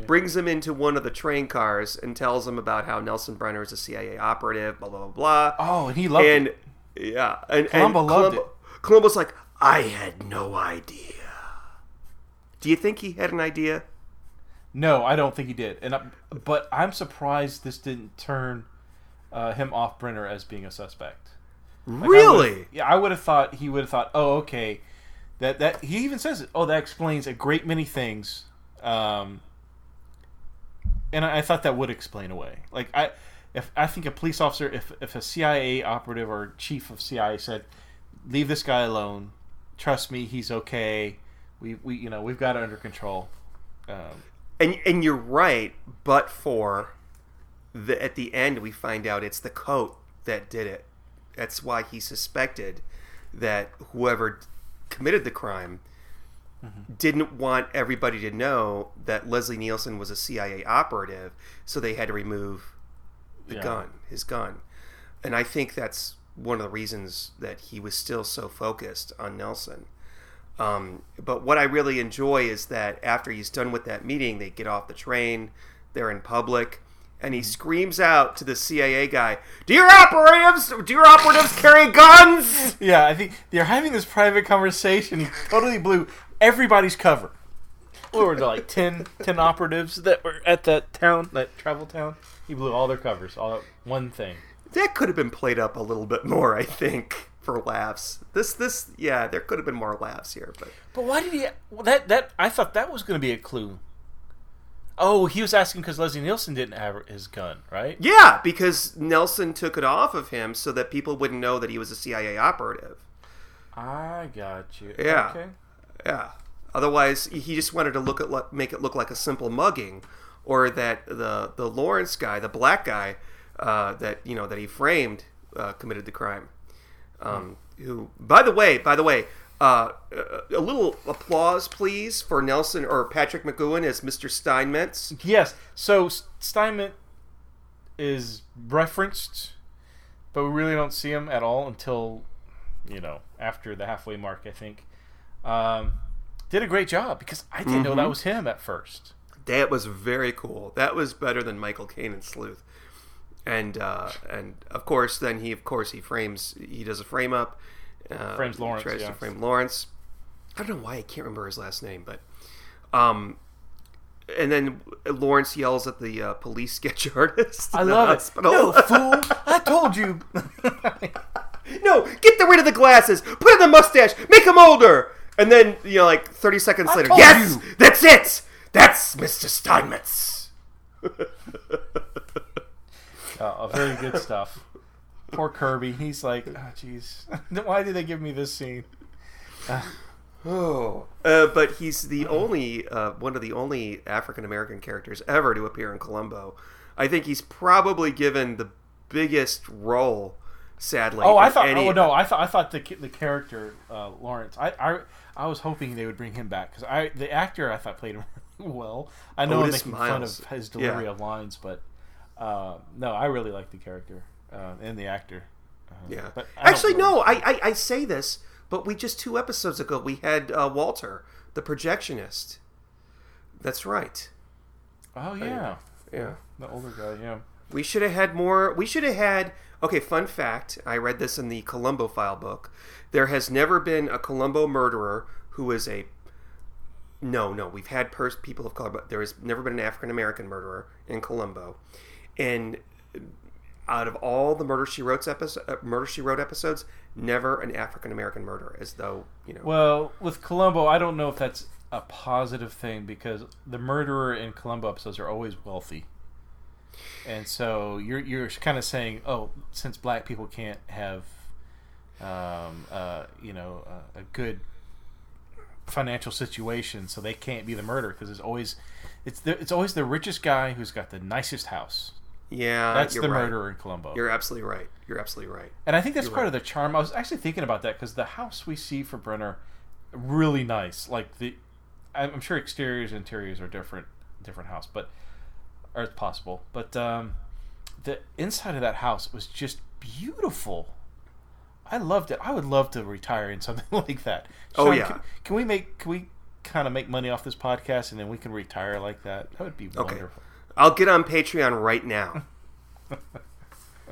Brings him into one of the train cars and tells him about how Nelson Brenner is a CIA operative, blah, blah, blah, blah. Oh, and he loved it. Yeah. And Columbo loved it. Columbo's like, I had no idea. Do you think he had an idea? No, I don't think he did. But I'm surprised this didn't turn him off Brenner as being a suspect. Really? I would have thought he would have thought, oh, okay. That he even says it. Oh, that explains a great many things, and I thought that would explain away. Like I think a police officer, if a CIA operative or chief of CIA said, "Leave this guy alone. Trust me, he's okay. We've got it under control." And you're right, but for at the end we find out it's the coat that did it. That's why he suspected that whoever committed the crime didn't want everybody to know that Leslie Nielsen was a CIA operative, so they had to remove his gun. And I think that's one of the reasons that he was still so focused on Nelson. But what I really enjoy is that after he's done with that meeting, they get off the train, they're in public, and he screams out to the CIA guy, Do your operatives carry guns? Yeah, I think they're having this private conversation. He totally blew everybody's cover. What were there, like 10 operatives that were at that travel town? He blew all their covers, all that one thing. That could have been played up a little bit more, I think, for laughs. There could have been more laughs here, but why did he? That I thought that was going to be a clue. Oh, he was asking because Leslie Nielsen didn't have his gun, right? Yeah, because Nelson took it off of him so that people wouldn't know that he was a CIA operative. I got you. Yeah. Okay. Yeah. Otherwise, he just wanted to make it look like a simple mugging, or that the Lawrence guy, the black guy, that he framed, committed the crime. Who, by the way, a little applause, please, for Nelson or Patrick McGoohan as Mr. Steinmetz. Yes. So Steinmetz is referenced, but we really don't see him at all until after the halfway mark, I think. Did a great job because I didn't know that was him at first. That was very cool. That was better than Michael Caine in Sleuth. And of course, then he does a frame up. Frames Lawrence. Tries to frame Lawrence. I don't know why I can't remember his last name, but and then Lawrence yells at the police sketch artist. I love it. No, fool! I told you. No, get rid of the glasses. Put in the mustache. Make him older. And then 30 seconds later, yes, that's it. That's Mr. Steinmetz. Very good stuff. Poor Kirby. He's like, oh, jeez. Why did they give me this scene? But he's the only one of the only African American characters ever to appear in Columbo. I think he's probably given the biggest role. Sadly. Oh, I thought. Oh no, I thought the character Lawrence. I was hoping they would bring him back because the actor I thought played him really well. I know I'm making fun of his delivery of lines, but no, I really like the character and the actor. Yeah, but actually, no. I say this, but we just 2 episodes ago we had Walter, the projectionist. That's right. Oh yeah, yeah, the older guy. Yeah, we should have had more. We should have had. Okay, fun fact. I read this in the Colombo file book. There has never been a Colombo murderer who is a... No, we've had people of color, but there has never been an African-American murderer in Colombo. And out of all the Murder, She Wrote episodes, never an African-American murderer, as though, Well, with Colombo, I don't know if that's a positive thing, because the murderer in Colombo episodes are always wealthy. And so you're kind of saying, oh, since black people can't have, a good financial situation, so they can't be the murderer because it's always the richest guy who's got the nicest house. Yeah, that's the murderer in Colombo. You're absolutely right. And I think that's part of the charm. I was actually thinking about that because the house we see for Brenner, really nice. Like I'm sure exteriors and interiors are different house, but. Or it's possible, but the inside of that house was just beautiful. I loved it. I would love to retire in something like that. Sean, can we kind of make money off this podcast and then we can retire like that? That would be wonderful. I'll get on Patreon right now.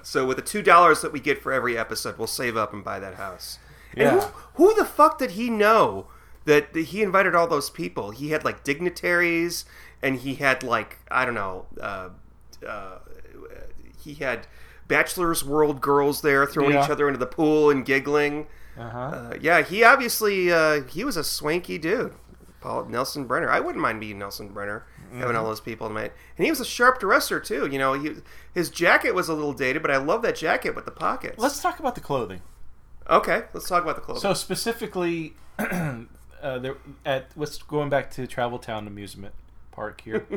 So with the $2 that we get for every episode, we'll save up and buy that house. Yeah. And who the fuck did he know that he invited all those people? He had like dignitaries. And he had he had Bachelor's World girls there throwing each other into the pool and giggling. He obviously he was a swanky dude. Nelson Brenner. I wouldn't mind being Nelson Brenner, having all those people in my... And he was a sharp dresser too. His jacket was a little dated, but I love that jacket with the pockets. Let's talk about the clothing. Okay, let's talk about the clothing. So specifically, going back to Travel Town Amusement Park here,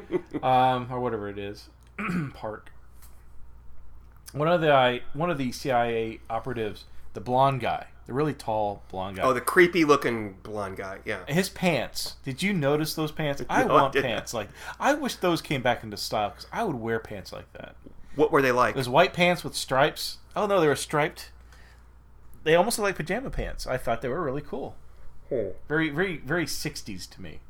or whatever it is, Park. One of the CIA operatives, the blonde guy, the really tall blonde guy. Oh, the creepy looking blonde guy. Yeah. His pants. Did you notice those pants? I want pants like. I wish those came back into style because I would wear pants like that. What were they like? Those white pants with stripes. Oh no, they were striped. They almost look like pajama pants. I thought they were really cool. Very, very, very 60s to me.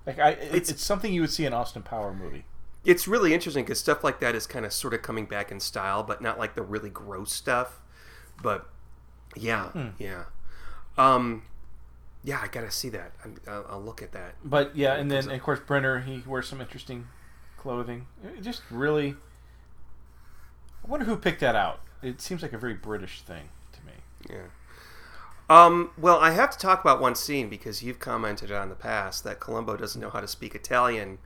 Like it's something you would see in an Austin Power movie. It's really interesting because stuff like that is kind of sort of coming back in style, but not like the really gross stuff. But yeah. Yeah, I gotta see that. I'll look at that. But yeah, and then of course Brenner, he wears some interesting clothing. It just really. I wonder who picked that out. It seems like a very British thing to me. Yeah. Well, I have to talk about one scene because you've commented on the past that Colombo doesn't know how to speak Italian.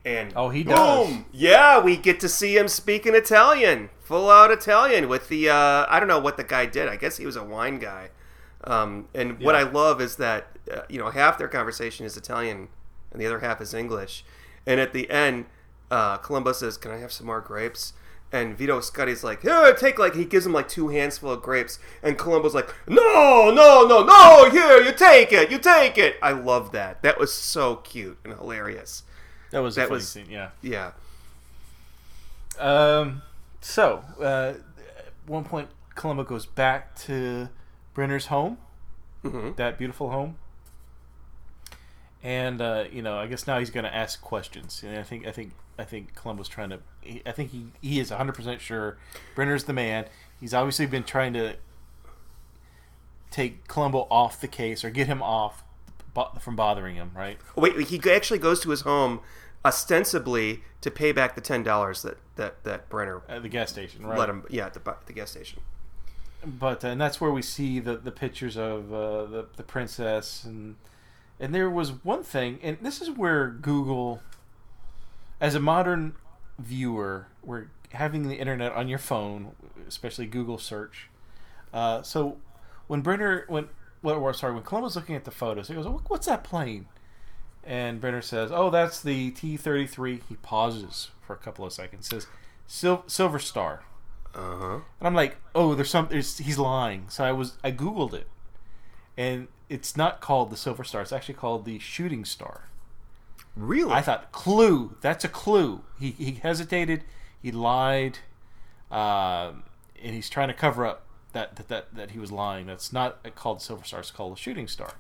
And he does. Boom! Yeah, we get to see him speaking Italian, full out Italian with the I don't know what the guy did. I guess he was a wine guy. What I love is that half their conversation is Italian and the other half is English. And at the end, Colombo says, "Can I have some more grapes?" And Vito Scotti's like, "Here, take he gives him 2 hands full of grapes." And Colombo's like, "No, here, you take it. I love that. That was so cute and hilarious. That was a funny scene, yeah. Yeah. So, at one point, Colombo goes back to Brenner's home, that beautiful home. And, I guess now he's going to ask questions. And I think Colombo's trying to... I think he is 100% sure Brenner's the man. He's obviously been trying to take Colombo off the case or get him off from bothering him, right? Wait, he actually goes to his home ostensibly to pay back the $10 that Brenner... At the gas station, right? Let him... Yeah, at the gas station. But and that's where we see the pictures of the princess and there was one thing, and this is where Google, as a modern viewer, we're having the internet on your phone, especially Google search. So when Columbo's looking at the photos, he goes, "What's that plane?" And Brenner says, "Oh, that's the T-33." He pauses for a couple of seconds, says, "Silver Star." Uh-huh. And I'm like, he's lying. So I Googled it. And it's not called the Silver Star. It's actually called the Shooting Star. Really? I thought, clue. That's a clue. He hesitated. He lied. And he's trying to cover up that he was lying. That's not called the Silver Star. It's called the Shooting Star.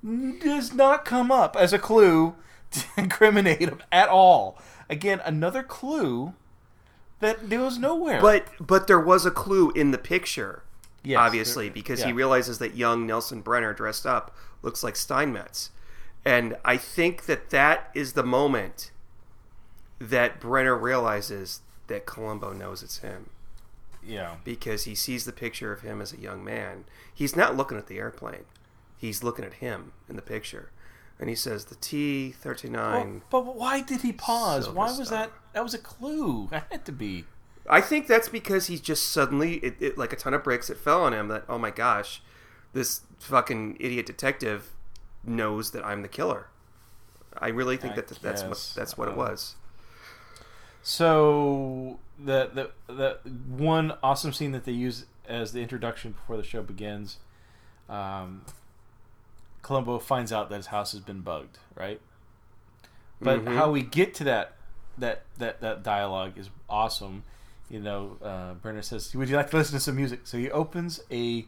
Does not come up as a clue to incriminate him at all. Again, another clue that goes nowhere. But there was a clue in the picture, yes, obviously, because he realizes that young Nelson Brenner dressed up looks like Steinmetz. And I think that is the moment that Brenner realizes that Colombo knows it's him. Yeah. Because he sees the picture of him as a young man. He's not looking at the airplane. He's looking at him in the picture. And he says, the T-39... But why did he pause? Silver Why was Star. that? That was a clue. That had to be. I think that's because he's just suddenly, it like a ton of bricks, it fell on him that, oh my gosh, this fucking idiot detective knows that I'm the killer. I really think that's what it was. So the one awesome scene that they use as the introduction before the show begins, Colombo finds out that his house has been bugged, right? But how we get to that dialogue is awesome. Brenner says, "Would you like to listen to some music?" So he opens a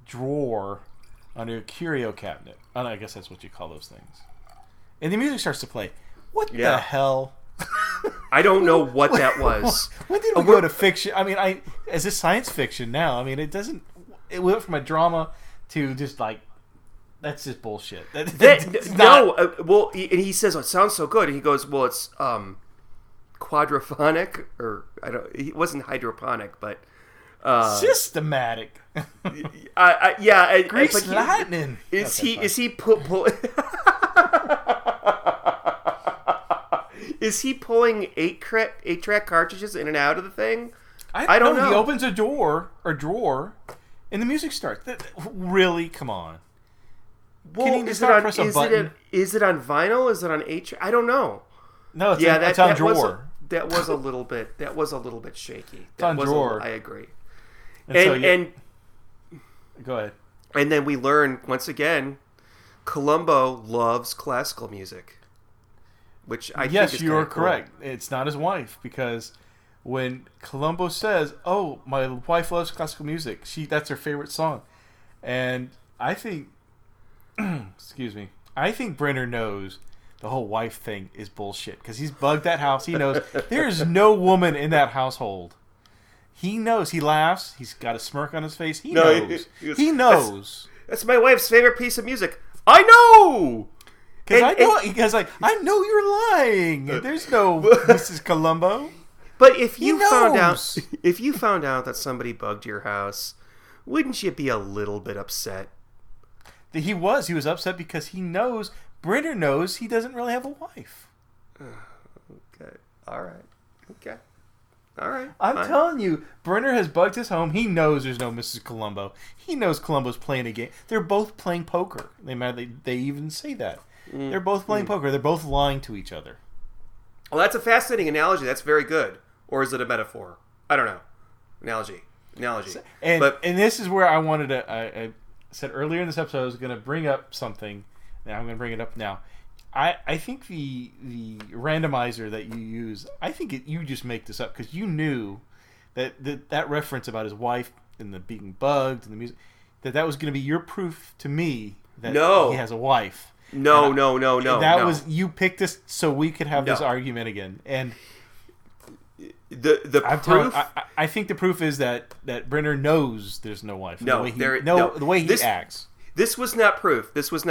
drawer under a curio cabinet. I guess that's what you call those things. And the music starts to play. What the hell? I don't know what that was. When did we go to fiction? I mean, as a science fiction now. I mean, it went from a drama to just like, that's just bullshit. Well, and he says, it sounds so good. And he goes, well, it's quadraphonic, or it wasn't hydroponic, but systematic. Grease lightning. Is he pulling 8-track cartridges in and out of the thing? I don't know. He opens a drawer, and the music starts. Really? Come on. Well, is it on vinyl? Is it on H? I don't know. No, it's on drawer. That was a little bit shaky. It's on drawer. I agree. And go ahead. And then we learn once again, Colombo loves classical music, which I think is you're cool. correct. It's not his wife, because when Colombo says, "Oh, my wife loves classical music. That's her favorite song," and I think, excuse me, I think Brenner knows the whole wife thing is bullshit, because he's bugged that house. He knows there's no woman in that household. He knows. He laughs. He's got a smirk on his face. He knows. He knows. That's my wife's favorite piece of music. I know. Because I know you're lying. There's no Mrs. Colombo. But if you found out that somebody bugged your house, wouldn't you be a little bit upset? He was upset because he knows, Brenner knows, he doesn't really have a wife. Okay. All right. I'm telling you, Brenner has bugged his home. He knows there's no Mrs. Colombo. He knows Colombo's playing a game. They're both playing poker. They even say that. They're both playing poker. They're both lying to each other. Well, that's a fascinating analogy. That's very good. Or is it a metaphor? I don't know. Analogy. And this is where I wanted to... I said earlier in this episode I was going to bring up something. Now I'm going to bring it up now. I think the randomizer that you use, I think you just make this up because you knew that reference about his wife and the being bugged and the music, that was going to be your proof to me that he has a wife. No. That was, you picked this so we could have this argument again. And the proof. I think the proof is that Brenner knows there's no wife. No, the way he acts. This was not proof. This was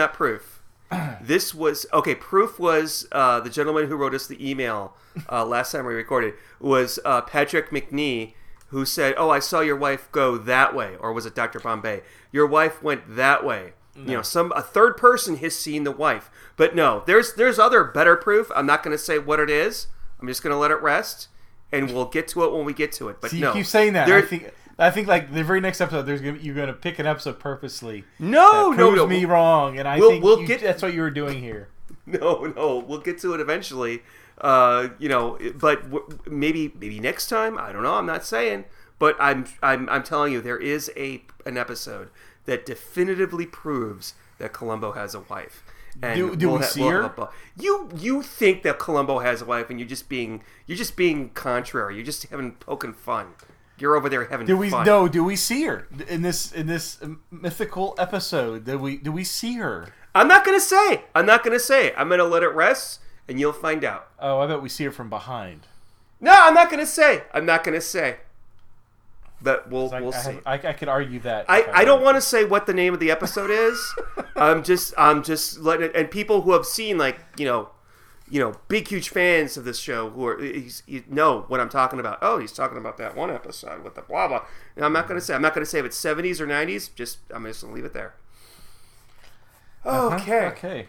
proof was the gentleman who wrote us the email last time we recorded was Patrick McGoohan, who said, "Oh, I saw your wife go that way," or was it Dr. Bombay? Your wife went that way. No. You know, a third person has seen the wife, but no, there's other better proof. I'm not going to say what it is. I'm just going to let it rest, and we'll get to it when we get to it. But you keep saying that. I think like the very next episode, you're going to pick an episode purposely. No, proves me wrong, and that's what you were doing here. No, we'll get to it eventually. But maybe next time. I don't know. I'm not saying, but I'm telling you, there is an episode that definitively proves that Colombo has a wife. And do we see her? You think that Colombo has a wife, and you're just being contrary. You're just poking fun. You're over there having fun. No, do we see her in this mythical episode? Do we see her? I'm not gonna say. I'm gonna let it rest, and you'll find out. Oh, I bet we see her from behind. No, I'm not gonna say. But we'll see. I could argue that. I don't want to say what the name of the episode is. I'm just letting it, and people who have seen big huge fans of this show you know what I'm talking about. Oh, he's talking about that one episode with the blah blah. And I'm not going to say if it's 70s or 90s. I'm just going to leave it there. Okay.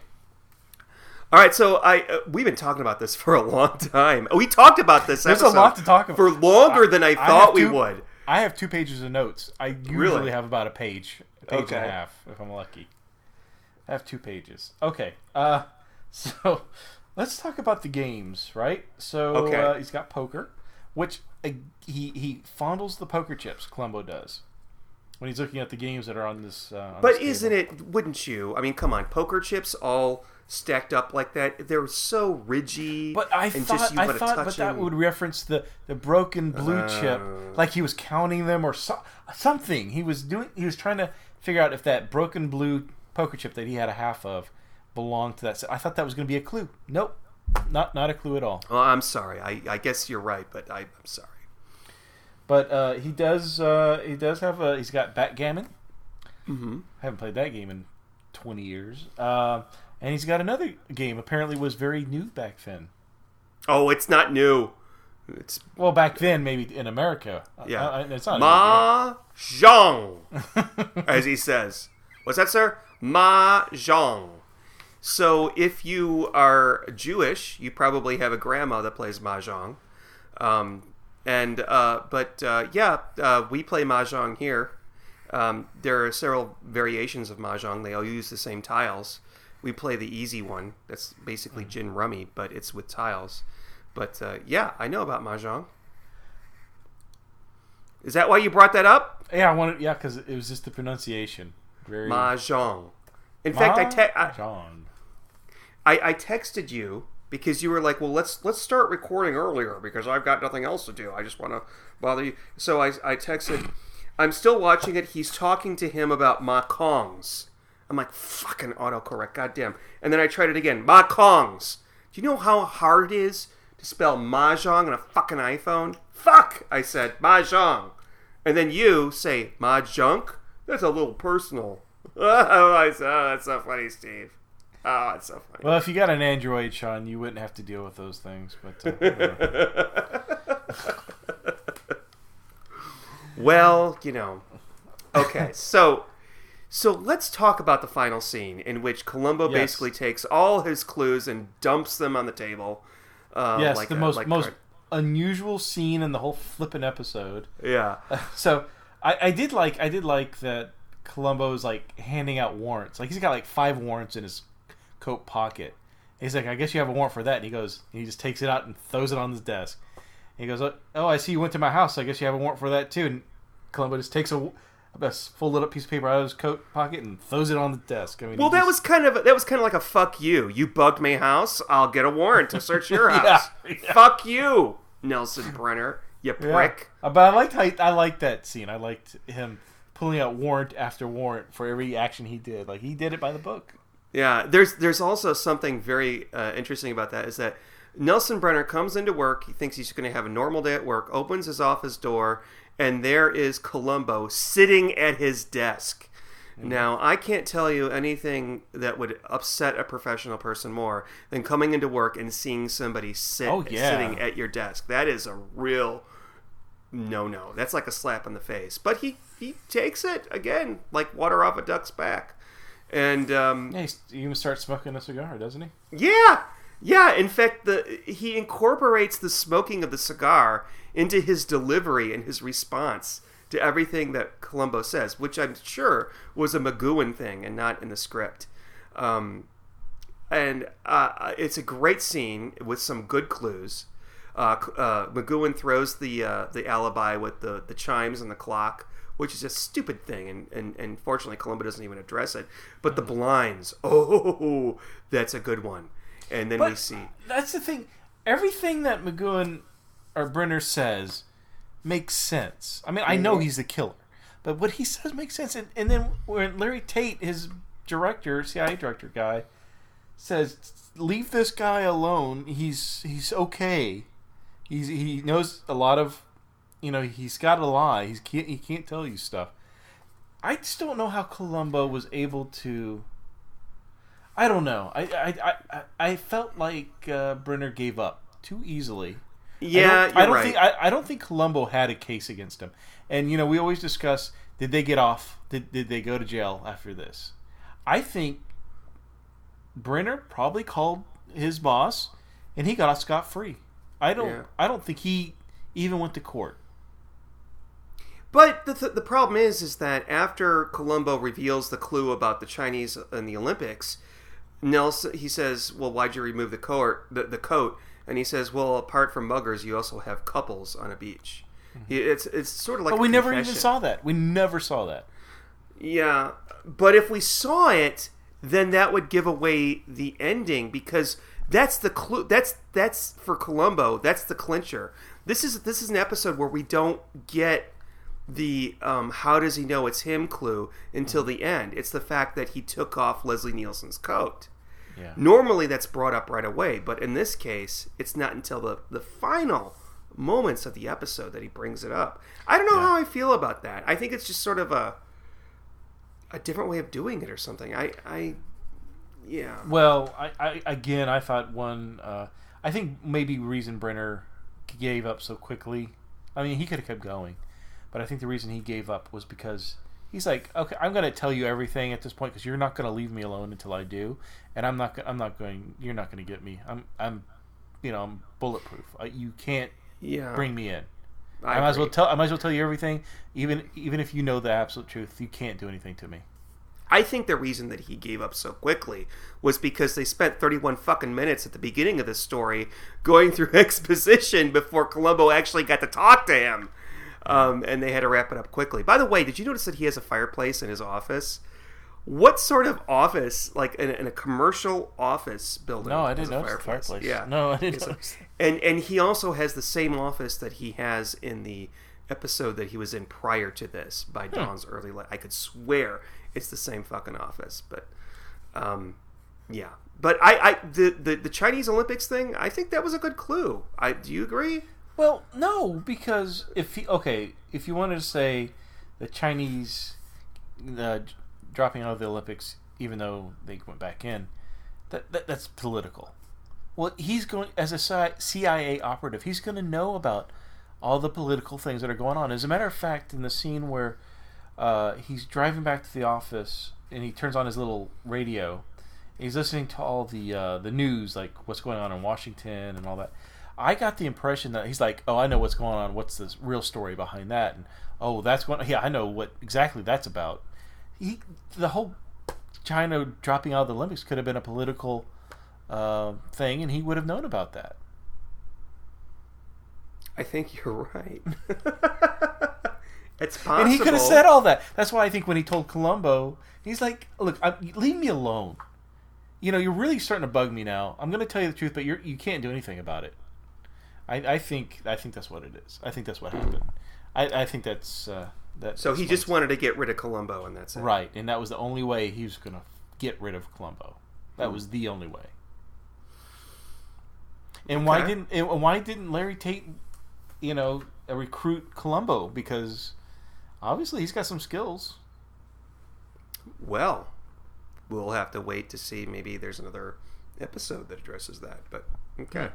All right, so we've been talking about this for a long time. We talked about this There's episode a lot to talk about. for longer than I thought we would. I have 2 pages of notes. I usually have about a page and a half, if I'm lucky. I have 2 pages. Okay. So let's talk about the games, right? So he's got poker, which he fondles the poker chips. Colombo does when he's looking at the games that are on this. But isn't it? Wouldn't you? I mean, come on, poker chips all stacked up like that. They're so ridgy. But I thought that would reference the broken blue chip, like he was counting them or something. He was trying to figure out if that broken blue poker chip that he had a half of belonged to that. I thought that was going to be a clue. Nope, not a clue at all. Well, I'm sorry. I guess you're right, but I'm sorry. But he does have he's got backgammon. Mm-hmm. I haven't played that game in 20 years. And he's got another game. Apparently, was very new back then. Oh, it's not new. Well, back then, maybe in America. Yeah, it's not Mahjong, as he says. What's that, sir? Mahjong. So, if you are Jewish, you probably have a grandma that plays mahjong. We play mahjong here, There are several variations of mahjong. They all use the same tiles. We play the easy one. That's basically gin rummy, but it's with tiles. But yeah, I know about mahjong. Is that why you brought that up? Yeah, because it was just the pronunciation. Very mahjong. In fact, mahjong. I texted you because you were like, well, let's start recording earlier because I've got nothing else to do. I just want to bother you. So I texted, I'm still watching it. He's talking to him about makongs. I'm like, fucking autocorrect, goddamn. And then I tried it again. Makongs. Do you know how hard it is to spell mahjong on a fucking iPhone? Fuck, I said, mahjong. And then you say, mahjunk? That's a little personal. I said, oh, that's so funny, Steve. Oh, that's so funny. Well, if you got an Android, Sean, you wouldn't have to deal with those things. But well, Okay, so let's talk about the final scene in which Colombo basically takes all his clues and dumps them on the table. Yes, the most unusual scene in the whole flippin' episode. Yeah. So I did like that Columbo's like handing out warrants. Like he's got like 5 warrants in his coat pocket. He's like, I guess you have a warrant for that. And he just takes it out and throws it on his desk. And he goes, oh, I see you went to my house. So I guess you have a warrant for that too. And Columbo just takes a folded up piece of paper out of his coat pocket and throws it on the desk. I mean, well, that was kind of like a fuck you. You bugged my house. I'll get a warrant to search your house. Yeah. Fuck you, Nelson Brenner. You prick. Yeah. But I liked that scene. I liked him pulling out warrant after warrant for every action he did. Like he did it by the book. Yeah. There's also something very interesting about that is that Nelson Brenner comes into work. He thinks he's going to have a normal day at work. Opens his office door. And there is Colombo sitting at his desk. Mm-hmm. Now, I can't tell you anything that would upset a professional person more than coming into work and seeing somebody sitting at your desk. That is a real no-no. That's like a slap in the face. But he takes it, again, like water off a duck's back. And he even starts smoking a cigar, doesn't he? Yeah! Yeah, in fact, he incorporates the smoking of the cigar into his delivery and his response to everything that Colombo says, which I'm sure was a McGoohan thing and not in the script. And it's a great scene with some good clues. McGoohan throws the alibi with the chimes and the clock, which is a stupid thing, and fortunately Colombo doesn't even address it. But the blinds, that's a good one. And then we see... That's the thing. Everything that McGoohan or Brenner says makes sense. I mean, I know he's the killer, but what he says makes sense. And then when Larry Tate, his CIA director guy, says, leave this guy alone. He's okay. He knows a lot of... he's got to lie. He can't tell you stuff. I just don't know how Colombo was able to... I don't know. I felt like Brenner gave up too easily. Yeah, I don't think Colombo had a case against him. And we always discuss, did they get off? Did they go to jail after this? I think Brenner probably called his boss, and he got off scot-free. I don't think he even went to court. But the problem is that after Colombo reveals the clue about the Chinese in the Olympics, Nelson, he says, well, why'd you remove the coat? And he says, well, apart from muggers, you also have couples on a beach. Mm-hmm. It's sort of like. But we never even saw that. We never saw that. Yeah, but if we saw it, then that would give away the ending because that's the clue. That's for Colombo. That's the clincher. This is an episode where we don't get the how does he know it's him clue until the end. It's the fact that he took off Leslie Nielsen's coat. Yeah. Normally that's brought up right away, but in this case, it's not until the final moments of the episode that he brings it up. I don't know how I feel about that. I think it's just sort of a different way of doing it or something. Yeah. Well, I thought I think maybe reason Brenner gave up so quickly. I mean, he could have kept going, but I think the reason he gave up was because he's like, okay, I'm going to tell you everything at this point because you're not going to leave me alone until I do, and I'm not going. You're not going to get me. I'm bulletproof. You can't bring me in. I might as well tell you everything, even if you know the absolute truth. You can't do anything to me. I think the reason that he gave up so quickly was because they spent 31 fucking minutes at the beginning of this story going through exposition before Colombo actually got to talk to him. And they had to wrap it up quickly. By the way, did you notice that he has a fireplace in his office? What sort of office, like in a commercial office building? No, I didn't notice the fireplace. Yeah. No, I didn't notice. And he also has the same office that he has in the episode that he was in prior to this by Dawn's Early Light. I could swear it's the same fucking office. But, yeah. But the Chinese Olympics thing, I think that was a good clue. Do you agree? Well, no, because if you wanted to say the Chinese dropping out of the Olympics, even though they went back in, that's political. Well, he's going as a CIA operative. He's going to know about all the political things that are going on. As a matter of fact, in the scene where he's driving back to the office and he turns on his little radio, he's listening to all the news, like what's going on in Washington and all that. I got the impression that he's like, oh, I know what's going on. What's the real story behind that? And oh, that's going. Yeah, I know what exactly that's about. The whole China dropping out of the Olympics could have been a political thing, and he would have known about that. I think you're right. It's possible. And he could have said all that. That's why I think when he told Colombo, he's like, look, leave me alone. You know, you're really starting to bug me now. I'm going to tell you the truth, but you can't do anything about it. I think that's what it is. I think that's what happened. I think that's... So he just wanted to get rid of Colombo, and that's it. Right, and that was the only way he was going to get rid of Colombo. That was the only way. And why didn't Larry Tate, recruit Colombo? Because obviously he's got some skills. Well, we'll have to wait to see. Maybe there's another episode that addresses that. But okay. Yeah.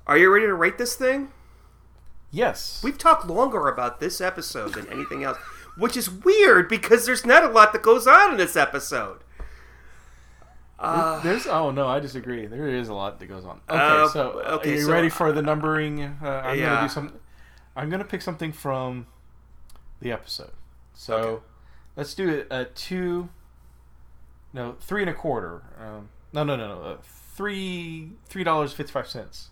Are you ready to rate this thing? Yes. We've talked longer about this episode than anything else, which is weird because there's not a lot that goes on in this episode. I disagree. There is a lot that goes on. Are you ready for the numbering? I'm going to pick something from the episode. So let's do it. $3.25. $3.55.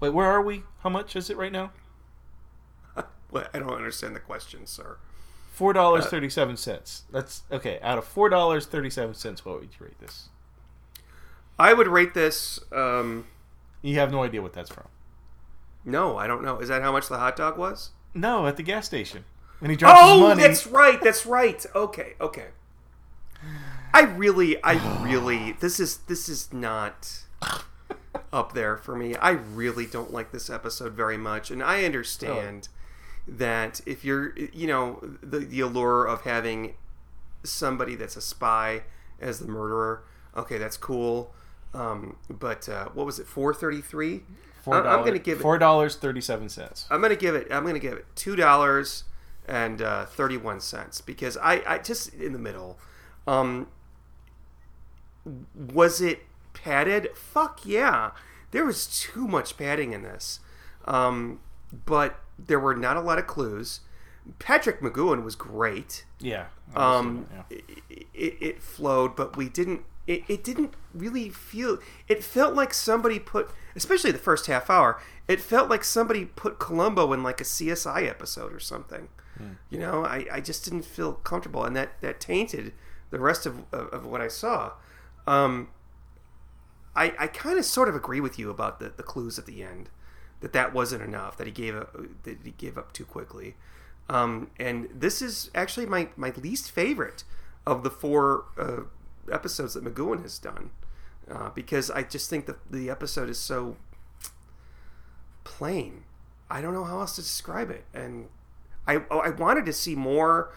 Wait, where are we? How much is it right now? Well, I don't understand the question, sir. $4.37. That's okay. Out of $4.37, what would you rate this? I would rate this. You have no idea what that's from. No, I don't know. Is that how much the hot dog was? No, at the gas station when he dropped his money. That's right. Okay. I really. This is not up there for me. I really don't like this episode very much, and I understand that if you're, the allure of having somebody that's a spy as the murderer, okay, that's cool. But what was it? $4.33. I'm going to give it $4.37. I'm going to give it $2.31 because I just in the middle. Was it padded? Fuck yeah. There was too much padding in this. But there were not a lot of clues. Patrick McGoohan was great. Yeah. It flowed, but we didn't. It didn't really feel. It felt like somebody put, especially the first half hour. It felt like somebody put Colombo in like a CSI episode or something. I just didn't feel comfortable, and that tainted the rest of what I saw. I kind of sort of agree with you about the clues at the end. That wasn't enough. That he gave up too quickly. And this is actually my least favorite of the 4 episodes that McGoohan has done, because I just think the episode is so plain. I don't know how else to describe it, and I wanted to see more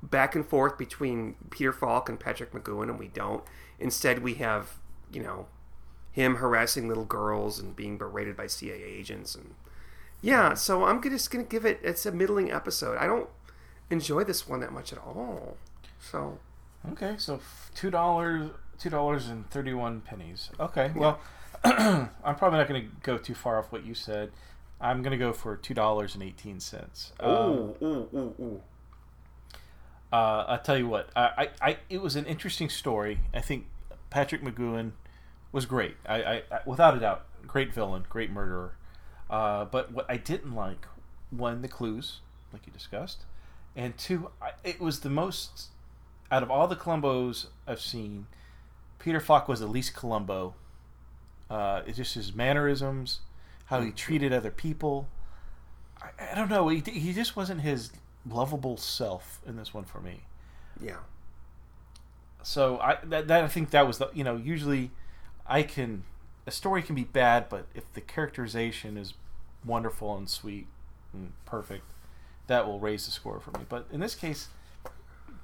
back and forth between Peter Falk and Patrick McGoohan, and we don't. Instead, we have him harassing little girls and being berated by CIA agents, and so I'm just gonna give it's a middling episode. I don't enjoy this one that much at all. So okay, so $2.31. Okay, well, I'm probably not going to go too far off what you said. I'm going to go for $2.18. Ooh. I'll tell you what. It was an interesting story. I think Patrick McGoohan was great. I without a doubt, great villain, great murderer. But what I didn't like, one, the clues, like you discussed, and two, it was the most, out of all the Colombos I've seen, Peter Falk was the least Colombo. It's just his mannerisms, how he treated other people. I don't know. He just wasn't his lovable self in this one for me. Yeah. So I think that was the, usually a story can be bad, but if the characterization is wonderful and sweet and perfect, that will raise the score for me. But in this case,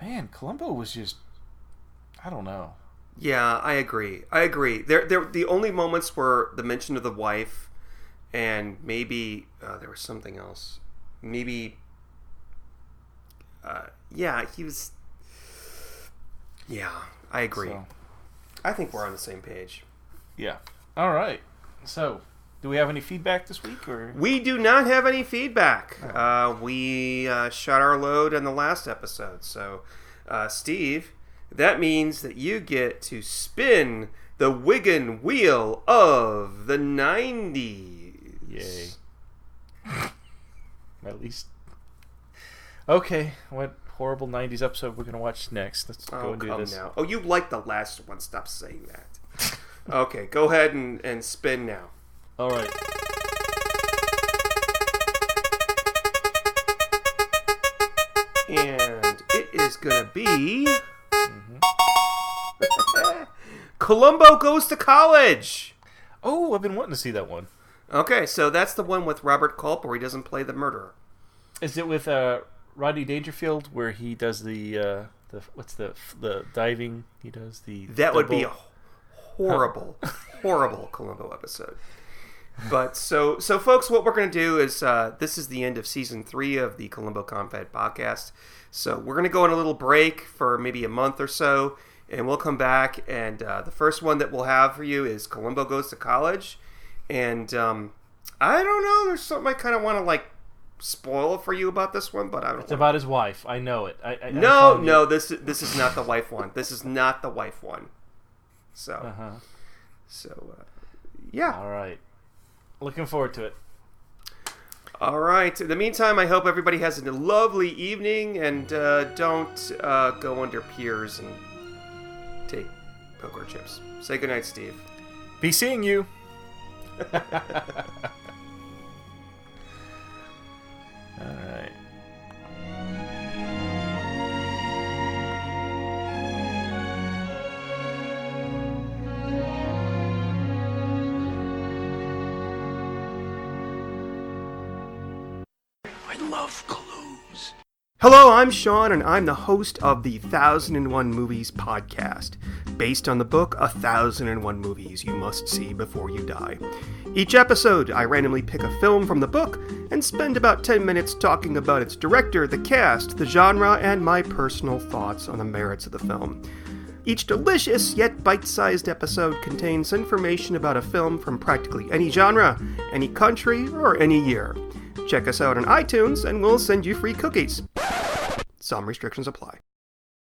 man, Columbo was just, I don't know. Yeah, I agree. There the only moments were the mention of the wife, and maybe there was something else. Maybe, he was. Yeah, I agree. So, I think we're on the same page. Yeah. All right. So, do we have any feedback this week, or we do not have any feedback? We shot our load in the last episode. So, Steve, that means that you get to spin the Wigan wheel of the 90s. Yay. At least. Okay, what horrible 90s episode we're going to watch next? Let's go and do this. Now. Oh, you like the last one. Stop saying that. Okay, go ahead and spin now. All right. And it is going to be... Colombo Goes to College. Oh, I've been wanting to see that one. Okay, so that's the one with Robert Culp where he doesn't play the murderer. Is it with Rodney Dangerfield where he does the diving? He does the that would be a horrible Colombo episode. But so folks, what we're going to do is this is the end of season 3 of the Colombo Confed podcast. So we're going to go on a little break for maybe a month or so, and we'll come back. And the first one that we'll have for you is Colombo Goes to College. And I don't know. There's something I kind of want to spoil for you about this one, but I don't. It's about his wife. I know it. No. This is not the wife one. This is not the wife one. So. Yeah. All right. Looking forward to it. All right. In the meantime, I hope everybody has a lovely evening, and don't go under piers and take poker chips. Say goodnight, Steve. Be seeing you. All right. I love clues. Hello, I'm Sean, and I'm the host of the 1001 Movies podcast, based on the book 1001 Movies You Must See Before You Die. Each episode, I randomly pick a film from the book and spend about 10 minutes talking about its director, the cast, the genre, and my personal thoughts on the merits of the film. Each delicious yet bite-sized episode contains information about a film from practically any genre, any country, or any year. Check us out on iTunes, and we'll send you free cookies. Some restrictions apply.